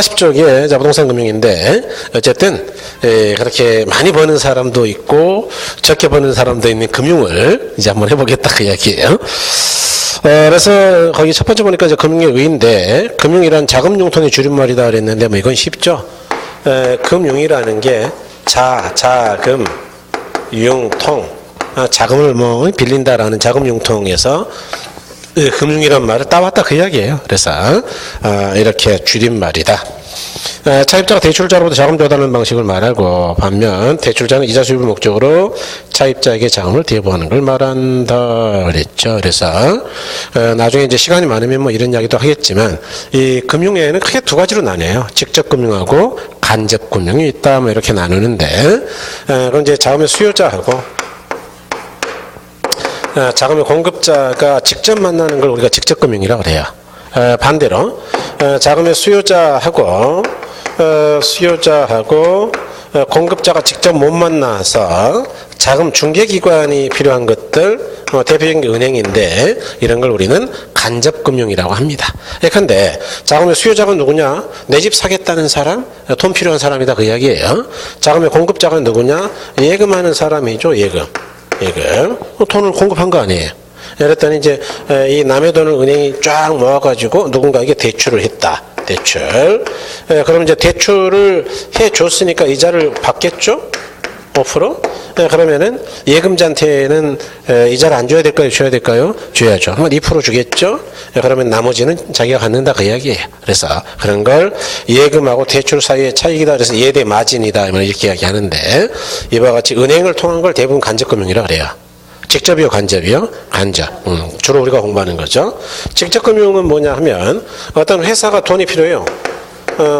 40쪽에 부동산 금융인데 어쨌든 그렇게 많이 버는 사람도 있고 적게 버는 사람도 있는 금융을 이제 한번 해보겠다 그 이야기예요. 그래서 거기 첫 번째 보니까 이제 금융의 의인데 금융이란 자금 융통의 줄임말이다 그랬는데 뭐 이건 쉽죠. 금융이라는 게 자금 융통 자금을 뭐 빌린다라는 자금 융통에서 금융이란 말을 따왔다 그 이야기예요. 그래서 이렇게 줄임말이다. 차입자가 대출자로부터 자금 조달하는 방식을 말하고 반면 대출자는 이자 수입을 목적으로 차입자에게 자금을 대부하는 걸 말한다 그랬죠. 그래서 나중에 이제 시간이 많으면 뭐 이런 이야기도 하겠지만 이 금융에는 크게 두 가지로 나뉘어요. 직접 금융하고 간접 금융이 있다 뭐 이렇게 나누는데 그럼 이제 자금의 수요자하고 자금의 공급자가 직접 만나는 걸 우리가 직접 금융이라고 그래요. 반대로 자금의 수요자하고 공급자가 직접 못 만나서 자금 중개기관이 필요한 것들 대표적인 게 은행인데 이런 걸 우리는 간접금융이라고 합니다. 예컨대 자금의 수요자가 누구냐? 내 집 사겠다는 사람, 돈 필요한 사람이다 그 이야기예요. 자금의 공급자가 누구냐? 예금하는 사람이죠. 예금. 돈을 공급한 거 아니에요. 그랬더니 이제 이 남의 돈을 은행이 쫙 모아가지고 누군가에게 대출을 했다. 대출. 그럼 이제 대출을 해 줬으니까 이자를 받겠죠? 5%? 그러면은 예금자한테는 이자를 안 줘야 될까요? 줘야 될까요? 줘야죠. 한번 2% 주겠죠? 그러면 나머지는 자기가 갖는다 그 이야기예요. 그래서 그런 걸 예금하고 대출 사이의 차익이다. 그래서 예대 마진이다. 이렇게 이야기하는데 이와 같이 은행을 통한 걸 대부분 간접금융이라 그래요. 직접이요, 간접이요? 간접. 주로 우리가 공부하는 거죠. 직접금융은 뭐냐 하면 어떤 회사가 돈이 필요해요.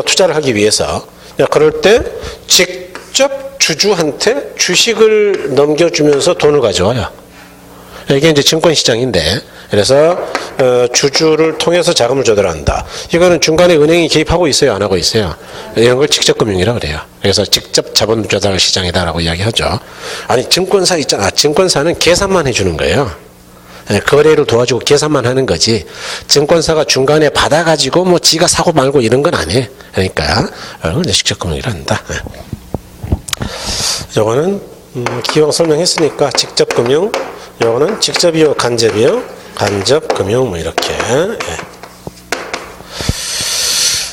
투자를 하기 위해서. 그럴 때 직접 주주한테 주식을 넘겨주면서 돈을 가져와요. 이게 이제 증권시장인데 그래서 주주를 통해서 자금을 조달한다. 이거는 중간에 은행이 개입하고 있어요, 안 하고 있어요? 이런 걸 직접금융이라고 그래요. 그래서 직접 자본 조달 시장이다라고 이야기하죠. 아니 증권사 있잖아. 증권사는 계산만 해주는 거예요. 거래를 도와주고 계산만 하는 거지 증권사가 중간에 받아가지고 뭐 지가 사고 말고 이런 건 아니에요. 그러니까 이건 직접금융이라 한다. 요거는 기왕 설명했으니까 직접금융, 요거는 직접이요 간접이요? 간접금융 뭐 이렇게.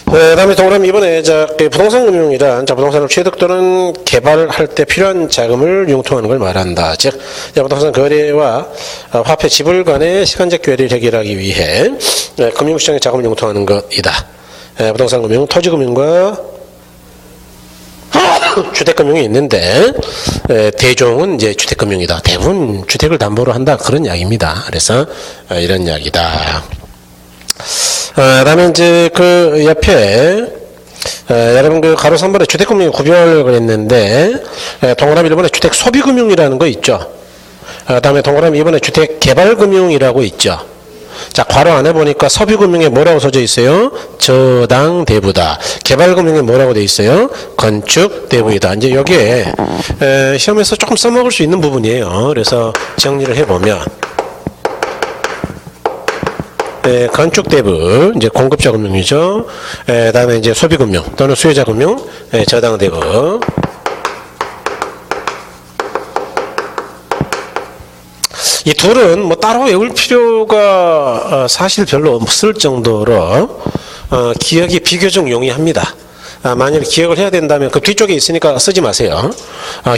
그다음에 동그라미 이번에 부동산 금융이란 부동산을 취득 또는 개발할 때 필요한 자금을 융통하는 걸 말한다. 즉 부동산 거래와 화폐 지불 간의 시간적 괴리를 해결하기 위해 금융시장에 자금을 융통하는 것이다. 부동산 금융은 토지금융과 주택금융이 있는데 대종은 이제 주택금융이다. 대부분 주택을 담보로 한다 그런 이야기입니다. 그래서 이런 이야기다. 그다음에 이제 그 옆에 여러분 그 가로 3번에 주택금융 구별을 했는데 동그라미 1번에 주택소비금융이라는 거 있죠. 그다음에 동그라미 2번에 주택개발금융이라고 있죠. 자, 괄호 안에 보니까 소비금융에 뭐라고 써져 있어요? 저당대부다. 개발금융에 뭐라고 돼 있어요? 건축대부이다. 이제 여기에 시험에서 조금 써먹을 수 있는 부분이에요. 그래서 정리를 해보면 건축대부, 이제 공급자 금융이죠. 다음에 이제 소비금융 또는 수요자 금융, 저당대부. 이 둘은 뭐 따로 외울 필요가 사실 별로 없을 정도로 기억이 비교적 용이합니다. 만일 기억을 해야 된다면 그 뒤쪽에 있으니까 쓰지 마세요.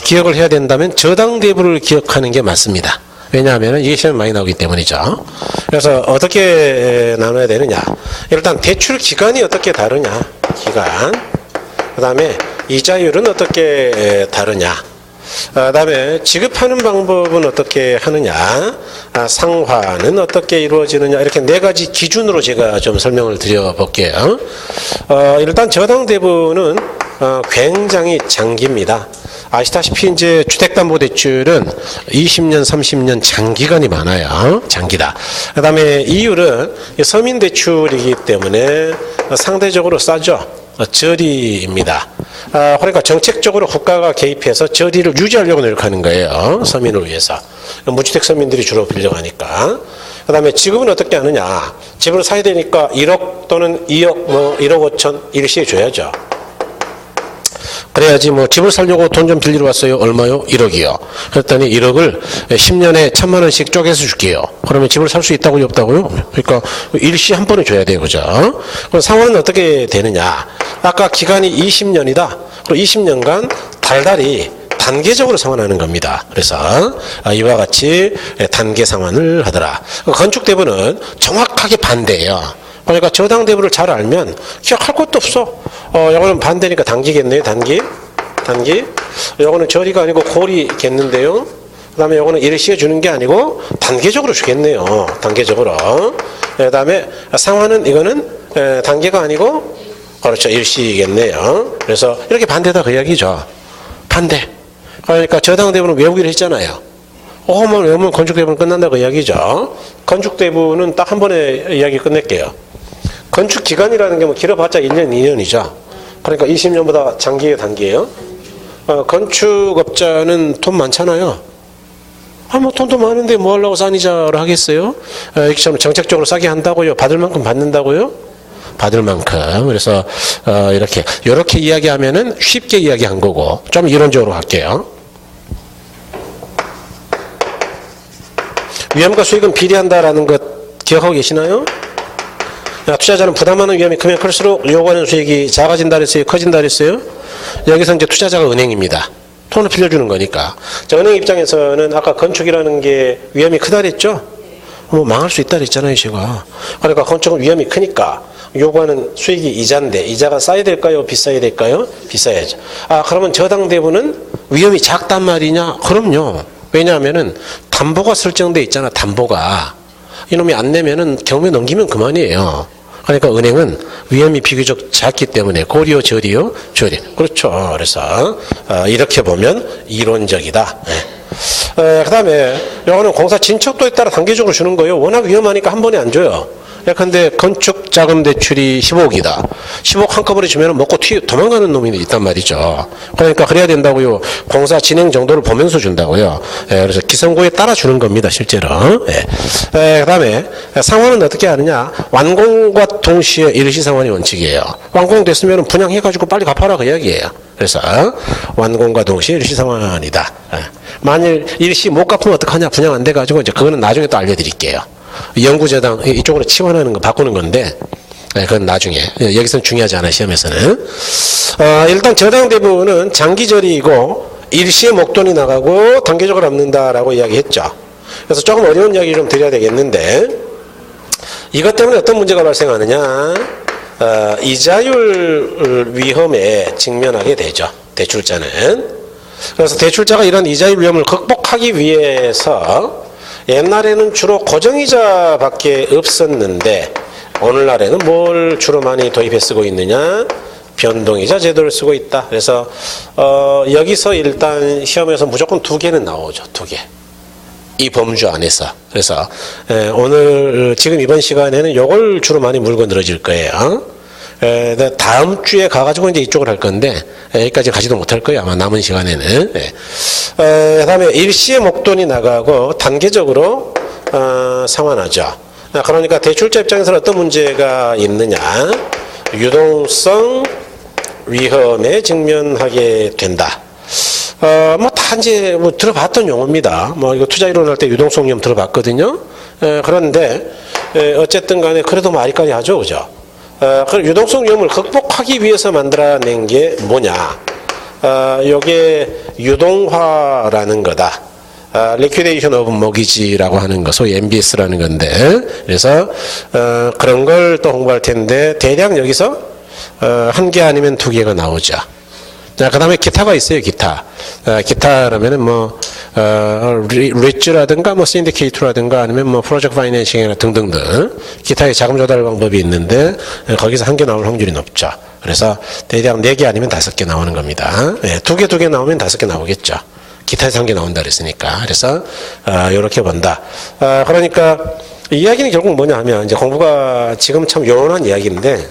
기억을 해야 된다면 저당대부를 기억하는 게 맞습니다. 왜냐하면 이게 시험에 많이 나오기 때문이죠. 그래서 어떻게 나눠야 되느냐. 일단 대출 기간이 어떻게 다르냐. 기간. 그 다음에 이자율은 어떻게 다르냐. 그 다음에 지급하는 방법은 어떻게 하느냐. 상환은 어떻게 이루어지느냐. 이렇게 네 가지 기준으로 제가 좀 설명을 드려볼게요. 일단 저당대부는 굉장히 장기입니다. 아시다시피 이제 주택담보대출은 20년, 30년 장기간이 많아요. 장기다. 그 다음에 이율은 서민대출이기 때문에 상대적으로 싸죠. 저리입니다. 그러니까 정책적으로 국가가 개입해서 저리를 유지하려고 노력하는 거예요. 서민을 위해서. 무주택 서민들이 주로 빌려가니까. 그 다음에 지급은 어떻게 하느냐. 집을 사야 되니까 1억 또는 2억, 1억 5천 일시에 줘야죠. 그래야지 집을 살려고 돈 좀 빌리러 왔어요. 얼마요? 1억이요. 그랬더니 1억을 10년에 1,000만 원씩 쪼개서 줄게요. 그러면 집을 살 수 있다고요? 없다고요? 그러니까 일시 한 번에 줘야 돼요. 그죠? 그럼 상환은 어떻게 되느냐. 아까 기간이 20년이다. 그리고 20년간 달달이 단계적으로 상환하는 겁니다. 그래서 이와 같이 단계 상환을 하더라. 건축대부는 정확하게 반대예요. 그러니까 저당대부를 잘 알면 기억할 것도 없어. 이거는 반대니까 단기겠네요. 단기. 이거는 절이가 아니고 골이겠는데요. 그 다음에 이거는 일시에 주는 게 아니고 단계적으로 주겠네요. 단계적으로. 그 다음에 상환은 이거는 단계가 아니고 그렇죠. 일시겠네요. 그래서 이렇게 반대다 그 이야기죠. 반대. 그러니까 저당대부는 외우기로 했잖아요. 오만 외우면 건축대부는 끝난다 그 이야기죠. 건축대부는 딱 한 번에 이야기 끝낼게요. 건축기간이라는 게 길어봤자 1년, 2년이죠. 그러니까 20년보다 장기예요, 단기예요? 건축업자는 돈 많잖아요. 돈도 많은데 뭐 하려고 싼 이자를 하겠어요? 이처럼 정책적으로 싸게 한다고요? 받을 만큼 받는다고요? 받을 만큼. 그래서 이렇게 이야기하면은 쉽게 이야기한 거고 좀 이론적으로 할게요. 위험과 수익은 비례한다라는 것 기억하고 계시나요? 투자자는 부담하는 위험이 크면 클수록 요구하는 수익이 작아진다 그랬어요? 커진다 그랬어요? 여기서 이제 투자자가 은행입니다. 돈을 빌려주는 거니까. 자, 은행 입장에서는 아까 건축이라는 게 위험이 크다 그랬죠? 망할 수 있다 그랬잖아요, 제가. 그러니까 건축은 위험이 크니까 요구하는 수익이 이자인데 이자가 싸야 될까요? 비싸야 될까요? 비싸야죠. 그러면 저당대부는 위험이 작단 말이냐? 그럼요. 왜냐하면은 담보가 설정돼 있잖아. 담보가. 이놈이 안 내면은 경매 넘기면 그만이에요. 그러니까 은행은 위험이 비교적 작기 때문에 고리요, 저리요, 저리. 그렇죠. 그래서 이렇게 보면 이론적이다. 그 다음에 요거는 공사 진척도에 따라 단계적으로 주는 거예요. 워낙 위험하니까 한 번에 안 줘요. 근데 건축 자금 대출이 15억이다. 15억 한꺼번에 주면 먹고 도망가는 놈이 있단 말이죠. 그러니까 그래야 된다고요. 공사 진행 정도를 보면서 준다고요. 그래서 기성고에 따라 주는 겁니다, 실제로. 그 다음에 상환은 어떻게 하느냐. 완공과 동시에 일시 상환이 원칙이에요. 완공됐으면 분양해가지고 빨리 갚아라 그 이야기예요. 그래서 완공과 동시에 일시 상환이다. 만일 일시 못 갚으면 어떡하냐. 분양 안 돼가지고 이제 그거는 나중에 또 알려드릴게요. 영구저당 이쪽으로 치환하는 거 바꾸는 건데 그건 나중에. 여기서는 중요하지 않아요, 시험에서는. 일단 저당대부는 장기절이고 일시에 목돈이 나가고 단계적으로 남는다라고 이야기했죠. 그래서 조금 어려운 이야기 좀 드려야 되겠는데 이것 때문에 어떤 문제가 발생하느냐. 이자율 위험에 직면하게 되죠, 대출자는. 그래서 대출자가 이런 이자율 위험을 극복하기 위해서 옛날에는 주로 고정이자밖에 없었는데 오늘날에는 뭘 주로 많이 도입해 쓰고 있느냐. 변동이자 제도를 쓰고 있다. 그래서 여기서 일단 시험에서 무조건 2개는 나오죠. 2개. 이 범주 안에서. 그래서 오늘 지금 이번 시간에는 요걸 주로 많이 물고 늘어질 거예요. 다음 주에 가가지고 이제 이쪽을 할 건데 여기까지 가지도 못할 거예요, 아마 남은 시간에는. 그다음에 일시에 목돈이 나가고 단계적으로 상환하죠. 그러니까 대출자 입장에서는 어떤 문제가 있느냐. 유동성 위험에 직면하게 된다. 다 이제 들어봤던 용어입니다. 이거 투자 이론할 때 유동성 위험 들어봤거든요. 그런데 어쨌든 간에 그래도 말이까지 하죠, 그죠? 그 유동성 위험을 극복하기 위해서 만들어낸 게 뭐냐. 요게 유동화라는 거다. Liquidation of Mortgage라고 하는 거, 소위 MBS라는 건데, 그래서 그런 걸 또 공부할 텐데 대략 여기서 1개 아니면 2개가 나오죠. 자, 그 다음에 기타가 있어요, 기타. 기타라면은 리츠라든가 신디케이트라든가 아니면 프로젝트 파이낸싱이나 등등등 기타의 자금 조달 방법이 있는데 거기서 1개 나올 확률이 높죠. 그래서 대략 4개 아니면 5개 나오는 겁니다. 2개 나오면 5개 나오겠죠. 기타에서 1개 나온다 그랬으니까. 그래서 이렇게 본다. 그러니까 이야기는 결국 뭐냐 하면 이제 공부가 지금 참 요원한 이야기인데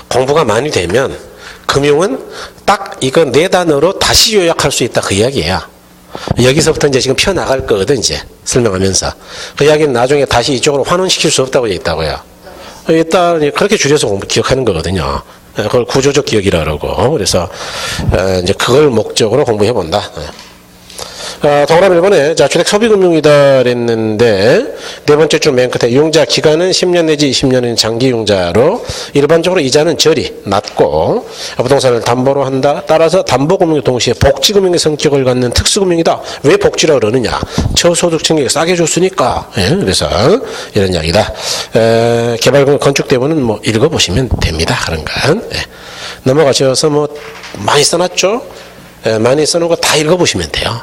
공부가 많이 되면 금융은 딱 이거 4단어로 다시 요약할 수 있다 그 이야기야. 여기서부터 이제 지금 피어나갈 거거든, 이제. 설명하면서. 그 이야기는 나중에 다시 이쪽으로 환원시킬 수 없다고 되어 있다고요. 일단, 그렇게 줄여서 기억하는 거거든요. 그걸 구조적 기억이라 그러고. 그래서, 이제 그걸 목적으로 공부해 본다. 동그라미 1번에, 자, 주택 소비금융이다 그랬는데, 네 번째 줄 맨 끝에, 융자 기간은 10년 내지 20년인 장기 융자로, 일반적으로 이자는 절이 낮고, 부동산을 담보로 한다. 따라서 담보금융과 동시에 복지금융의 성격을 갖는 특수금융이다. 왜 복지라고 그러느냐? 저소득층에게 싸게 줬으니까. 예, 그래서, 이런 이야기다. 개발금융 건축대부는 뭐, 읽어보시면 됩니다. 그런 건. 예. 넘어가셔서 뭐, 많이 써놨죠? 예, 많이 써놓은 거 다 읽어보시면 돼요.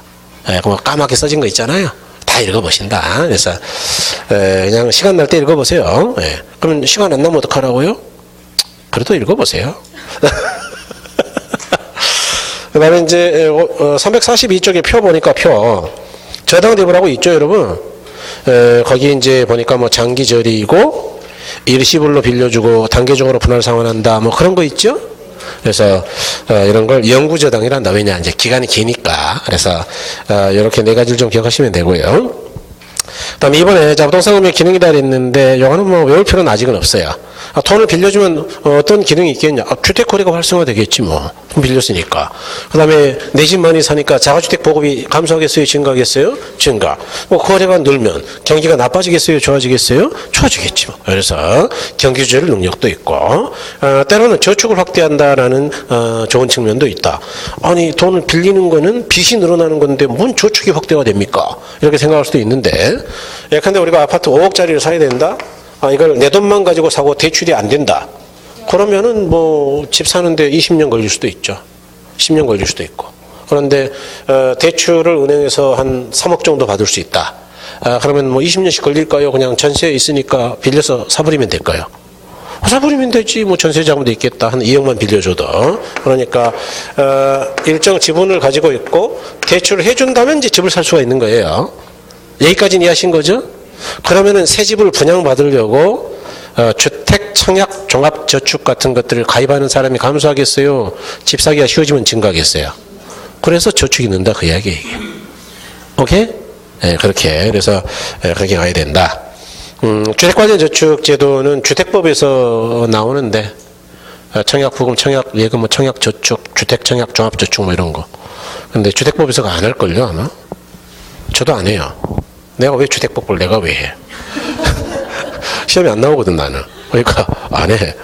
예, 뭐 까맣게 써진 거 있잖아요. 다 읽어보신다. 그래서 그냥 시간 날 때 읽어보세요. 예. 그러면 시간 안 나면 어떡하라고요? 그래도 읽어보세요. 그 다음에 이제 342쪽에 표 보니까 표 저당대부라고 있죠, 여러분. 거기 이제 보니까 뭐 장기절이고 일시불로 빌려주고 단계적으로 분할 상환한다. 뭐 그런 거 있죠. 그래서 이런 걸 영구저당이란다. 왜냐 이제 기간이 기니까. 그래서 이렇게 네 가지를 좀 기억하시면 되고요. 그다음에 이번에 부동산금융 기능이다 그랬는데 요거는 뭐 외울 필요는 아직은 없어요. 돈을 빌려주면 어떤 기능이 있겠냐? 주택 거래가 활성화되겠지 뭐. 돈 빌렸으니까. 그다음에 내 집 많이 사니까 자가주택 보급이 감소하겠어요? 증가하겠어요? 증가. 뭐 거래가 늘면 경기가 나빠지겠어요? 좋아지겠어요? 좋아지겠지 뭐. 그래서 경기 조절 능력도 있고 때로는 저축을 확대한다라는 좋은 측면도 있다. 아니 돈을 빌리는 거는 빚이 늘어나는 건데 뭔 저축이 확대가 됩니까? 이렇게 생각할 수도 있는데 예컨대 우리가 아파트 5억짜리를 사야 된다? 이걸 내 돈만 가지고 사고 대출이 안 된다. 그러면은 뭐 집 사는데 20년 걸릴 수도 있죠. 10년 걸릴 수도 있고. 그런데 대출을 은행에서 한 3억 정도 받을 수 있다. 그러면 뭐 20년씩 걸릴까요? 그냥 전세 있으니까 빌려서 사버리면 될까요? 사버리면 되지. 뭐 전세 자금도 있겠다. 한 2억만 빌려줘도. 그러니까 일정 지분을 가지고 있고 대출을 해준다면 이제 집을 살 수가 있는 거예요. 여기까지는 이해하신 거죠? 그러면은 새 집을 분양받으려고 주택 청약 종합저축 같은 것들을 가입하는 사람이 감소하겠어요? 집 사기가 쉬워지면 증가하겠어요? 그래서 저축이 는다 그 이야기예요. 오케이? 네, 그렇게 그래서 그렇게 가야 된다. 주택관련저축제도는 주택법에서 나오는데 청약부금, 청약예금, 뭐 청약저축, 주택청약 종합저축 뭐 이런 거. 근데 주택법에서가 안 할걸요 아마? 저도 안 해요. 내가 왜 주택법을 내가 왜 해? 시험이 안 나오거든 나는. 그러니까 안 해.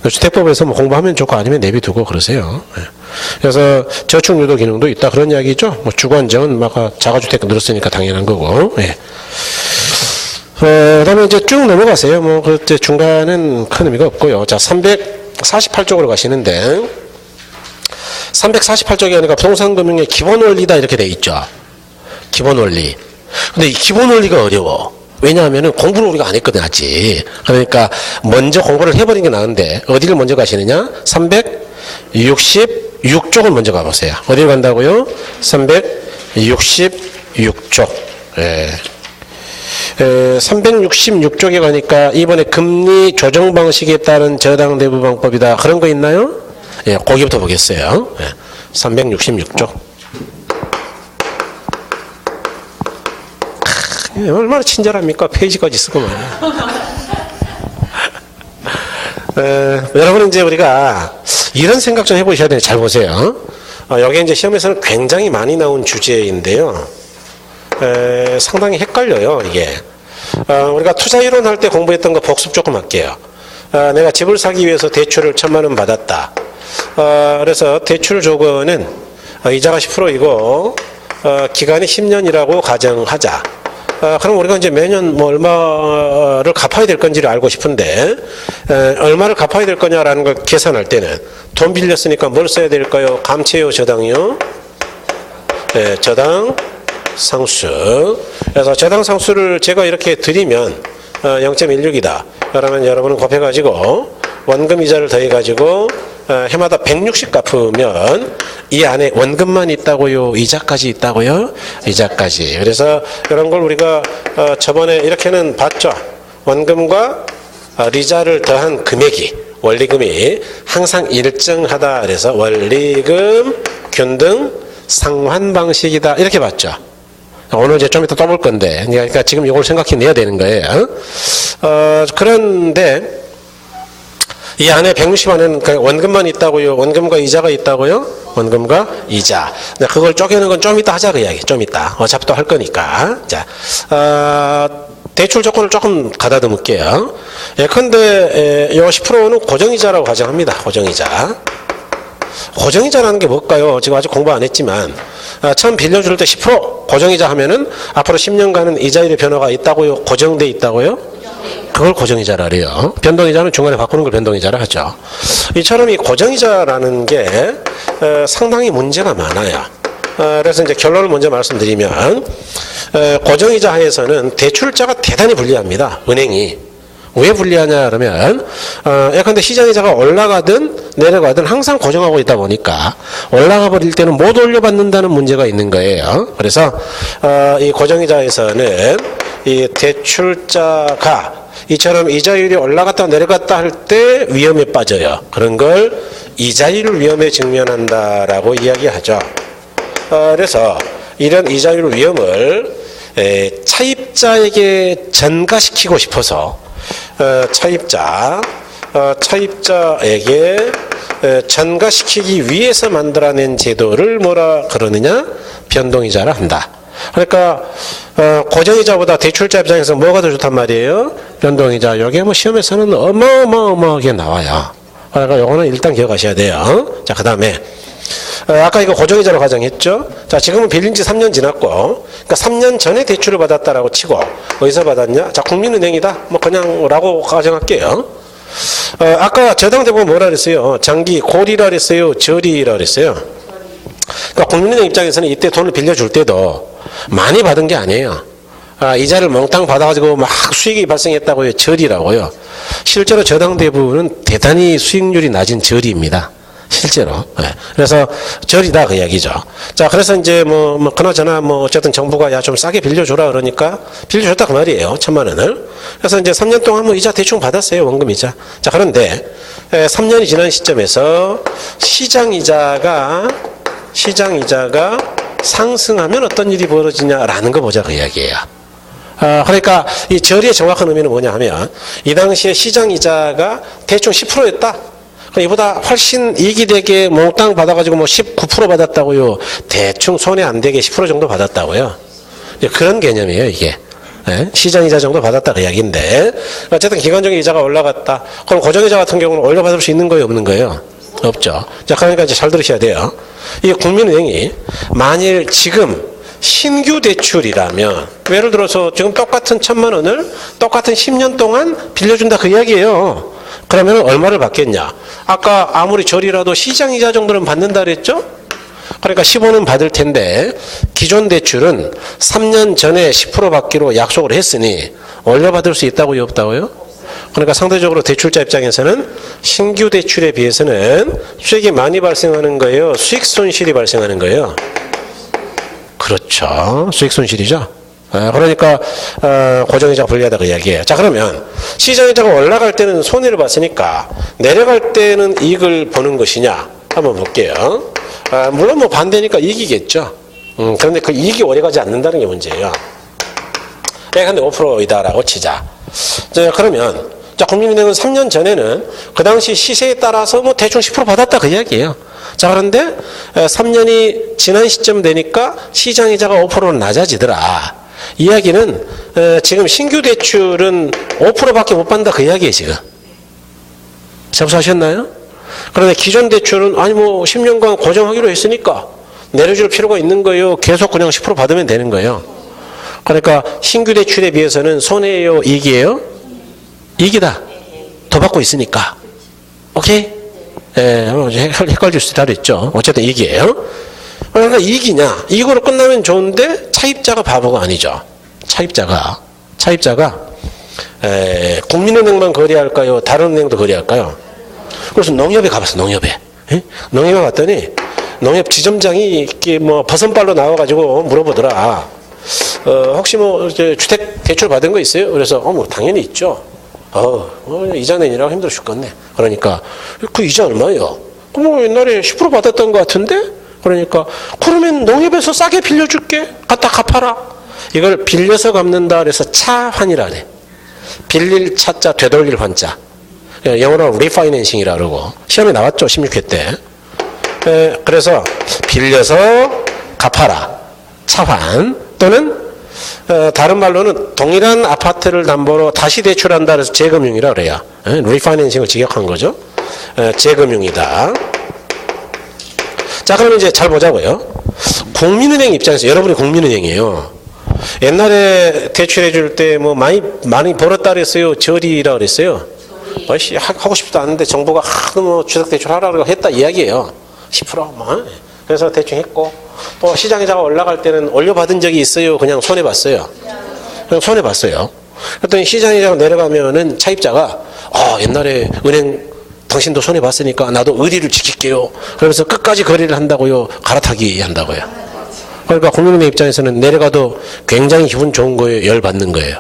주택법에서 뭐 공부하면 좋고 아니면 내비두고 그러세요. 그래서 저축유도 기능도 있다 그런 이야기죠. 뭐 주거안정은 막 자가주택 늘었으니까 당연한 거고. 그다음에 이제 쭉 넘어가세요. 뭐 그때 중간은 큰 의미가 없고요. 자 348쪽으로 가시는데 348쪽에 하니까 부동산금융의 기본 원리다 이렇게 돼 있죠. 기본 원리. 근데 이 기본 원리가 어려워. 왜냐하면은 공부를 우리가 안 했거든, 아직. 그러니까 먼저 공부를 해버린 게 나은데, 어디를 먼저 가시느냐? 366쪽을 먼저 가보세요. 어디를 간다고요? 366쪽. 예. 366쪽에 가니까 이번에 금리 조정 방식에 따른 저당 대부 방법이다. 그런 거 있나요? 예, 거기부터 보겠어요. 예, 366쪽. 얼마나 친절합니까? 페이지까지 쓰고 말이야. 여러분 이제 우리가 이런 생각 좀 해보셔야 돼요. 잘 보세요. 여기 이제 시험에서는 굉장히 많이 나온 주제인데요. 상당히 헷갈려요, 이게. 우리가 투자 이론 할 때 공부했던 거 복습 조금 할게요. 내가 집을 사기 위해서 대출을 1,000만 원 받았다. 그래서 대출 조건은 이자가 10%이고 기간이 10년이라고 가정하자. 그럼 우리가 이제 매년 뭐 얼마를 갚아야 될 건지를 알고 싶은데 얼마를 갚아야 될 거냐라는 걸 계산할 때는 돈 빌렸으니까 뭘 써야 될까요? 감채요, 저당이요? 네, 저당 상수. 그래서 저당 상수를 제가 이렇게 드리면 0.16이다. 그러면 여러분은 곱해가지고 원금 이자를 더해가지고 해마다 160 갚으면 이 안에 원금만 있다고요? 이자까지 있다고요? 이자까지. 그래서 이런 걸 우리가 저번에 이렇게는 봤죠. 원금과 이자를 더한 금액이 원리금이 항상 일정하다. 그래서 원리금 균등 상환 방식이다. 이렇게 봤죠. 오늘 이제 좀 이따 또 볼 건데, 그러니까 지금 이걸 생각해내야 되는 거예요. 그런데 이 안에 160원에는 원금만 있다고요? 원금과 이자가 있다고요? 원금과 이자. 그걸 쪼개는 건 좀 이따 하자 그 이야기. 좀 이따. 어차피 또 할 거니까. 자, 대출 조건을 조금 가다듬을게요. 예컨대 요 10%는 고정이자라고 가정합니다. 고정이자. 고정이자라는 게 뭘까요? 지금 아직 공부 안 했지만 처음 빌려줄 때 10% 고정이자 하면은 앞으로 10년간은 이자율의 변화가 있다고요? 고정돼 있다고요? 그걸 고정이자라 그래요. 변동이자는 중간에 바꾸는 걸 변동이자라 하죠. 이처럼 이 고정이자라는 게 상당히 문제가 많아요. 그래서 이제 결론을 먼저 말씀드리면 고정이자 하에서는 대출자가 대단히 불리합니다. 은행이. 왜 불리하냐 그러면 예컨대 시장이자가 올라가든 내려가든 항상 고정하고 있다 보니까 올라가 버릴 때는 못 올려받는다는 문제가 있는 거예요. 그래서 이 고정이자에서는 이 대출자가 이처럼 이자율이 올라갔다 내려갔다 할 때 위험에 빠져요. 그런 걸 이자율 위험에 직면한다라고 이야기하죠. 그래서 이런 이자율 위험을 차입자에게 전가시키고 싶어서 차입자에게 전가시키기 위해서 만들어낸 제도를 뭐라 그러느냐? 변동이자라 한다. 그러니까 고정이자보다 대출자 입장에서 뭐가 더 좋단 말이에요? 변동이자. 이게 뭐 시험에서는 어마어마하게 나와요. 그러니까 이거는 일단 기억하셔야 돼요. 자, 그 다음에 아까 이거 고정이자로 가정했죠? 자, 지금은 빌린 지 3년 지났고, 그러니까 3년 전에 대출을 받았다라고 치고, 어디서 받았냐? 자, 국민은행이다. 뭐 그냥 라고 가정할게요. 아까 저당대본 뭐라 그랬어요? 장기 고리라 그랬어요? 저리라 그랬어요? 그러니까 국민은행 입장에서는 이때 돈을 빌려줄 때도 많이 받은 게 아니에요. 이자를 몽땅 받아가지고 막 수익이 발생했다고요. 저리라고요. 실제로 저당대부는 대단히 수익률이 낮은 저리입니다. 실제로. 네. 그래서 저리다 그 이야기죠. 자, 그래서 이제 그나저나 어쨌든 정부가 야 좀 싸게 빌려줘라 그러니까 빌려줬다 그 말이에요. 1,000만 원을. 그래서 이제 3년 동안 이자 대충 받았어요. 원금 이자. 자, 그런데 3년이 지난 시점에서 시장이자가 상승하면 어떤 일이 벌어지냐라는 거 보자 그 이야기예요. 그러니까 이 저리의 정확한 의미는 뭐냐 하면 이 당시에 시장이자가 대충 10%였다. 이보다 훨씬 이익이 되게 몽땅 받아가지고 19% 받았다고요. 대충 손에 안 되게 10% 정도 받았다고요. 그런 개념이에요, 이게. 네? 시장이자 정도 받았다 그 이야기인데 어쨌든 기간적인 이자가 올라갔다. 그럼 고정이자 같은 경우는 올려받을 수 있는 거예요, 없는 거예요? 없죠. 자, 그러니까 이제 잘 들으셔야 돼요. 이 국민은행이 만일 지금 신규 대출이라면 예를 들어서 지금 똑같은 1,000만 원을 똑같은 10년 동안 빌려준다 그 이야기예요. 그러면 얼마를 받겠냐? 아까 아무리 저리라도 시장이자 정도는 받는다 그랬죠? 그러니까 15는 받을 텐데 기존 대출은 3년 전에 10% 받기로 약속을 했으니 올려받을 수 있다고요, 없다고요? 그러니까 상대적으로 대출자 입장에서는 신규 대출에 비해서는 수익이 많이 발생하는 거예요? 수익 손실이 발생하는 거예요? 그렇죠. 수익 손실이죠. 그러니까 고정이자가 불리하다 그 이야기예요. 자, 그러면 시장이자가 올라갈 때는 손해를 봤으니까 내려갈 때는 이익을 보는 것이냐 한번 볼게요. 물론 반대니까 이익이겠죠. 그런데 그 이익이 오래가지 않는다는 게 문제예요. 근데 5%이다라고 치자. 자, 그러면 국민은행은 3년 전에는 그 당시 시세에 따라서 대충 10% 받았다 그 이야기예요. 자, 그런데 3년이 지난 시점 되니까 시장이자가 5%는 낮아지더라. 이야기는 지금 신규 대출은 5%밖에 못 받는다 그 이야기예요, 지금. 접수하셨나요? 그런데 기존 대출은 10년간 고정하기로 했으니까 내려줄 필요가 있는 거예요. 계속 그냥 10% 받으면 되는 거예요. 그러니까 신규 대출에 비해서는 손해예요, 이익이에요? 이익이다. 더 받고 있으니까. 오케이? 헷갈릴 수 있다 그랬죠. 어쨌든 이익이에요. 그러니까 이익이냐? 이익으로 끝나면 좋은데 차입자가 바보가 아니죠. 차입자가 국민은행만 거래할까요? 다른 은행도 거래할까요? 그래서 농협에 가봤어. 농협에 갔더니 농협 지점장이 이렇게 버선발로 나와가지고 물어보더라. 혹시 주택 대출 받은 거 있어요? 그래서 당연히 있죠. 이자 내니라고 힘들어 죽겠네. 그러니까 그 이자 얼마예요? 옛날에 10% 받았던 것 같은데 그러니까 그러면 농협에서 싸게 빌려줄게. 갖다 갚아라. 이걸 빌려서 갚는다 그래서 차환이라 그래. 빌릴 차자 되돌릴 환자. 영어로 리파이낸싱이라 그러고 시험에 나왔죠. 16회 때. 그래서 빌려서 갚아라. 차환 또는 다른 말로는 동일한 아파트를 담보로 다시 대출한다 그래서 재금융이라 그래요. 리파이낸싱을 직역한 거죠. 재금융이다. 자, 그럼 이제 잘 보자고요. 국민은행 입장에서 여러분이 국민은행이에요. 옛날에 대출해 줄 때 뭐 많이 벌었다 그랬어요. 저리라 그랬어요. 하고 싶지도 않은데 정부가 뭐 주택대출 하라고 했다 이야기예요. 10% 뭐. 그래서 대충 했고 또 시장이자가 올라갈 때는 올려받은 적이 있어요. 그냥 손해봤어요. 그냥 손해봤어요. 그랬더니 시장이자가 내려가면은 차입자가 옛날에 은행 당신도 손해봤으니까 나도 의리를 지킬게요. 그러면서 끝까지 거래를 한다고요. 갈아타기 한다고요. 그러니까 국민은행 입장에서는 내려가도 굉장히 기분 좋은 거예요. 열받는 거예요.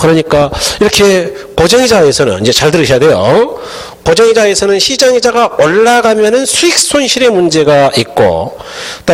그러니까 이렇게 고정이자에서는 이제 잘 들으셔야 돼요. 고정이자에서는 시장이자가 올라가면은 수익 손실의 문제가 있고,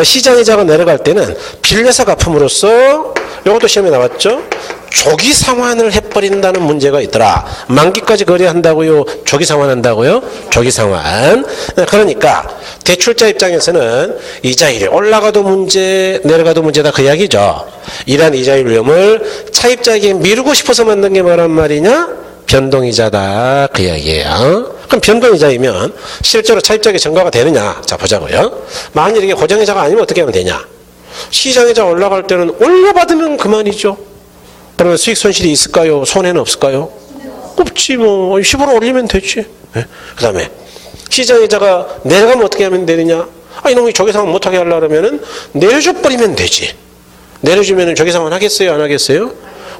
시장이자가 내려갈 때는 빌려서 갚음으로써 이것도 시험에 나왔죠. 조기 상환을 해버린다는 문제가 있더라. 만기까지 거래한다고요? 조기 상환한다고요? 조기 상환. 그러니까 대출자 입장에서는 이자율이 올라가도 문제, 내려가도 문제다 그 이야기죠. 이러한 이자율 위험을 차입자에게 미루고 싶어서 만든 게 뭐란 말이냐? 변동이자다 그 이야기예요. 그럼 변동이자이면 실제로 차입자에게 전가가 되느냐? 자, 보자고요. 만일 이게 고정이자가 아니면 어떻게 하면 되냐? 시장이자 올라갈 때는 올려받으면 그만이죠. 그러면 수익 손실이 있을까요? 손해는 없을까요? 없지 뭐. 10% 올리면 되지. 네? 그 다음에 시장이자가 내려가면 어떻게 하면 되느냐? 이놈이 조기상환 못하게 하려고 하면은 내려줘 버리면 되지. 내려주면은 조기상환 하겠어요? 안 하겠어요?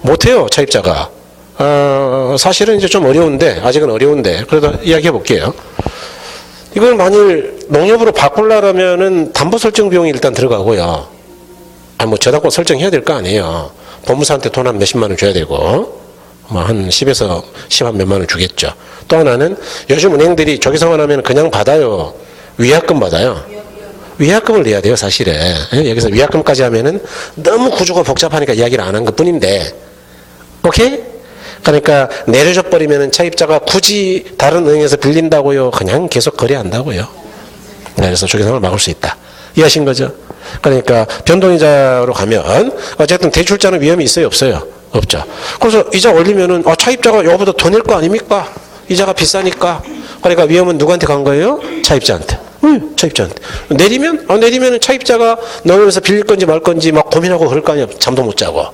못해요, 차입자가. 사실은 이제 좀 어려운데, 아직은 어려운데, 그래도 이야기해 볼게요. 이걸 만일 농협으로 바꾸려면은 담보 설정 비용이 일단 들어가고요. 뭐 저당권 설정해야 될 거 아니에요. 법무사한테 돈 한 몇십만 원 줘야 되고, 뭐 한 10에서 10 한 몇만 원 주겠죠. 또 하나는 요즘 은행들이 조기상환하면 그냥 받아요. 위약금 받아요. 위약금을 내야 돼요, 사실은. 여기서 위약금까지 하면은 너무 구조가 복잡하니까 이야기를 안 한 것 뿐인데, 오케이? 그러니까 내려줘 버리면은 차입자가 굳이 다른 은행에서 빌린다고요? 그냥 계속 거래한다고요. 그래서 조기상환을 막을 수 있다. 이해하신 거죠? 그러니까 변동이자로 가면 어쨌든 대출자는 위험이 있어요, 없어요? 없죠. 그래서 이자 올리면은 차입자가 이거보다 더 낼 거 아닙니까? 이자가 비싸니까. 그러니까 위험은 누구한테 간 거예요? 차입자한테. 차입자한테. 내리면은 차입자가 너면서 빌릴 건지 말 건지 막 고민하고 그럴 거 아니야. 잠도 못 자고.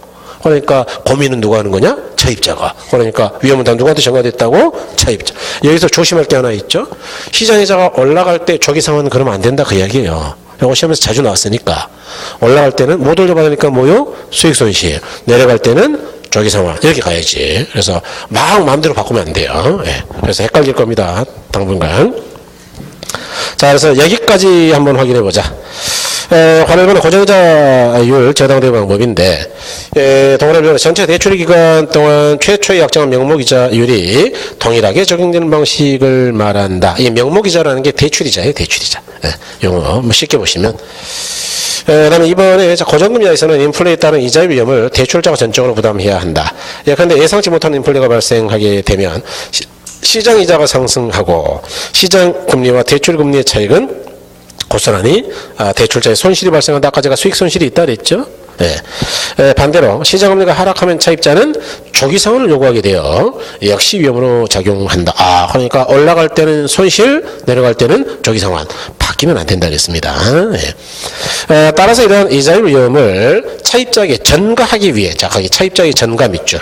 그러니까 고민은 누가 하는 거냐? 차입자가. 그러니까 위험은 다 누구한테 전가됐다고? 차입자. 여기서 조심할 게 하나 있죠. 시장이자가 올라갈 때 조기상환은 그러면 안 된다 그 이야기예요. 이거 시험에서 자주 나왔으니까. 올라갈 때는 못 올려받으니까 뭐요? 수익 손실. 내려갈 때는 조기상환. 이렇게 가야지. 그래서 막 마음대로 바꾸면 안 돼요. 예. 그래서 헷갈릴 겁니다. 당분간. 자, 그래서 여기까지 한번 확인해 보자. 관할본의 고정이자율 저당대응 방법인데, 동일하게 전체 대출 기간 동안 최초의 약정한 명목이자율이 동일하게 적용되는 방식을 말한다. 이 명목이자라는 게 대출이자예요, 대출이자. 용어 쉽게 보시면. 그다음에 이번에 고정금리에서는 인플레에 따른 이자율 위험을 대출자가 전적으로 부담해야 한다. 그런데 예상치 못한 인플레가 발생하게 되면 시장 이자가 상승하고 시장 금리와 대출 금리의 차익은 고스란히 대출자의 손실이 발생한다. 아까 제가 수익 손실이 있다 그랬죠. 네. 반대로 시장금리가 하락하면 차입자는 조기상환을 요구하게 되어 역시 위험으로 작용한다. 그러니까 올라갈 때는 손실, 내려갈 때는 조기상환. 바뀌면 안 된다 그랬습니다. 네. 따라서 이러한 이자율 위험을 차입자에게 전가하기 위해, 자, 거기 차입자에게 전가 밑줄.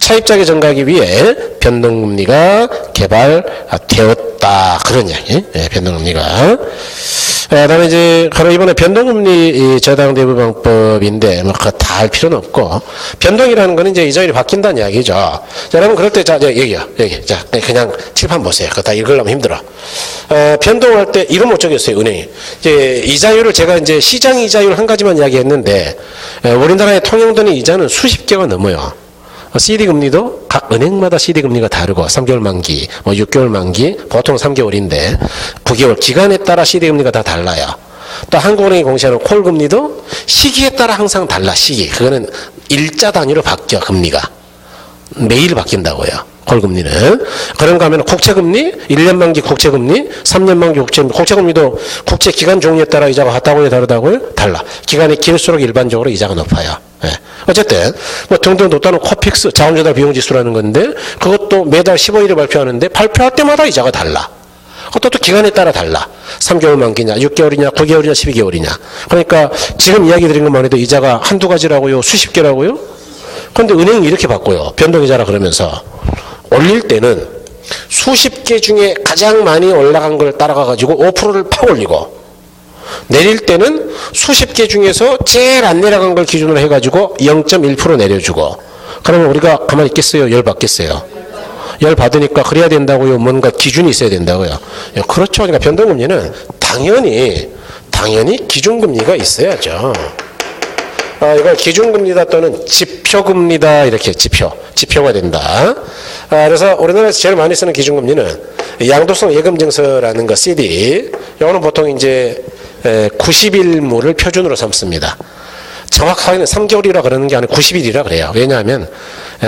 차입자에게 전가하기 위해 변동금리가 개발되었다. 그런 이야기. 네, 변동금리가. 그다음에 이제 바로 이번에 변동금리 저당 대부 방법인데 뭐 그거 다 할 필요는 없고, 변동이라는 거는 이제 이자율이 바뀐다는 이야기죠. 자, 여러분 그럴 때 자 여기 자 그냥 칠판 보세요. 그거 다 읽으려면 힘들어. 변동할 때 이런 목적이었어요, 은행이. 이제 이자율을 제가 이제 시장 이자율 한 가지만 이야기했는데, 우리나라에 통용되는 이자는 수십 개가 넘어요. CD 금리도 각 은행마다 CD 금리가 다르고 3개월 만기, 뭐 6개월 만기, 보통 3개월인데 9개월 기간에 따라 CD 금리가 다 달라요. 또 한국은행이 공시하는 콜금리도 시기에 따라 항상 달라. 시기. 그거는 일자 단위로 바뀌어 금리가. 매일 바뀐다고요. 콜금리는. 그런가 하면 국채금리, 1년 만기 국채금리, 3년 만기 국채금리. 국채금리도 국채 기간 종류에 따라 이자가 같다고요, 다르다고요? 달라. 기간이 길수록 일반적으로 이자가 높아요. 예. 어쨌든 뭐 등등 높다는 코픽스 자원조달 비용지수라는 건데 그것도 매달 15일에 발표하는데 발표할 때마다 이자가 달라. 그것도 또 기간에 따라 달라. 3개월 만기냐, 6개월이냐, 9개월이냐, 12개월이냐. 그러니까 지금 이야기 드린 것만 해도 이자가 한두 가지라고요, 수십 개라고요? 그런데 은행이 이렇게 바꿔요. 변동이자라 그러면서. 올릴 때는 수십 개 중에 가장 많이 올라간 걸 따라가가지고 5%를 팍 올리고, 내릴 때는 수십 개 중에서 제일 안 내려간 걸 기준으로 해가지고 0.1% 내려주고. 그러면 우리가 가만히 있겠어요? 열 받겠어요? 열 받으니까 그래야 된다고요? 뭔가 기준이 있어야 된다고요? 그렇죠. 그러니까 변동금리는 당연히 기준금리가 있어야죠. 이걸 기준금리다 또는 지표금리다 이렇게 지표가 된다. 그래서 우리나라에서 제일 많이 쓰는 기준금리는 양도성 예금증서라는 거 CD. 이거는 보통 이제 90일물을 표준으로 삼습니다. 정확하게는 3개월이라 그러는 게 아니고 90일이라 그래요. 왜냐하면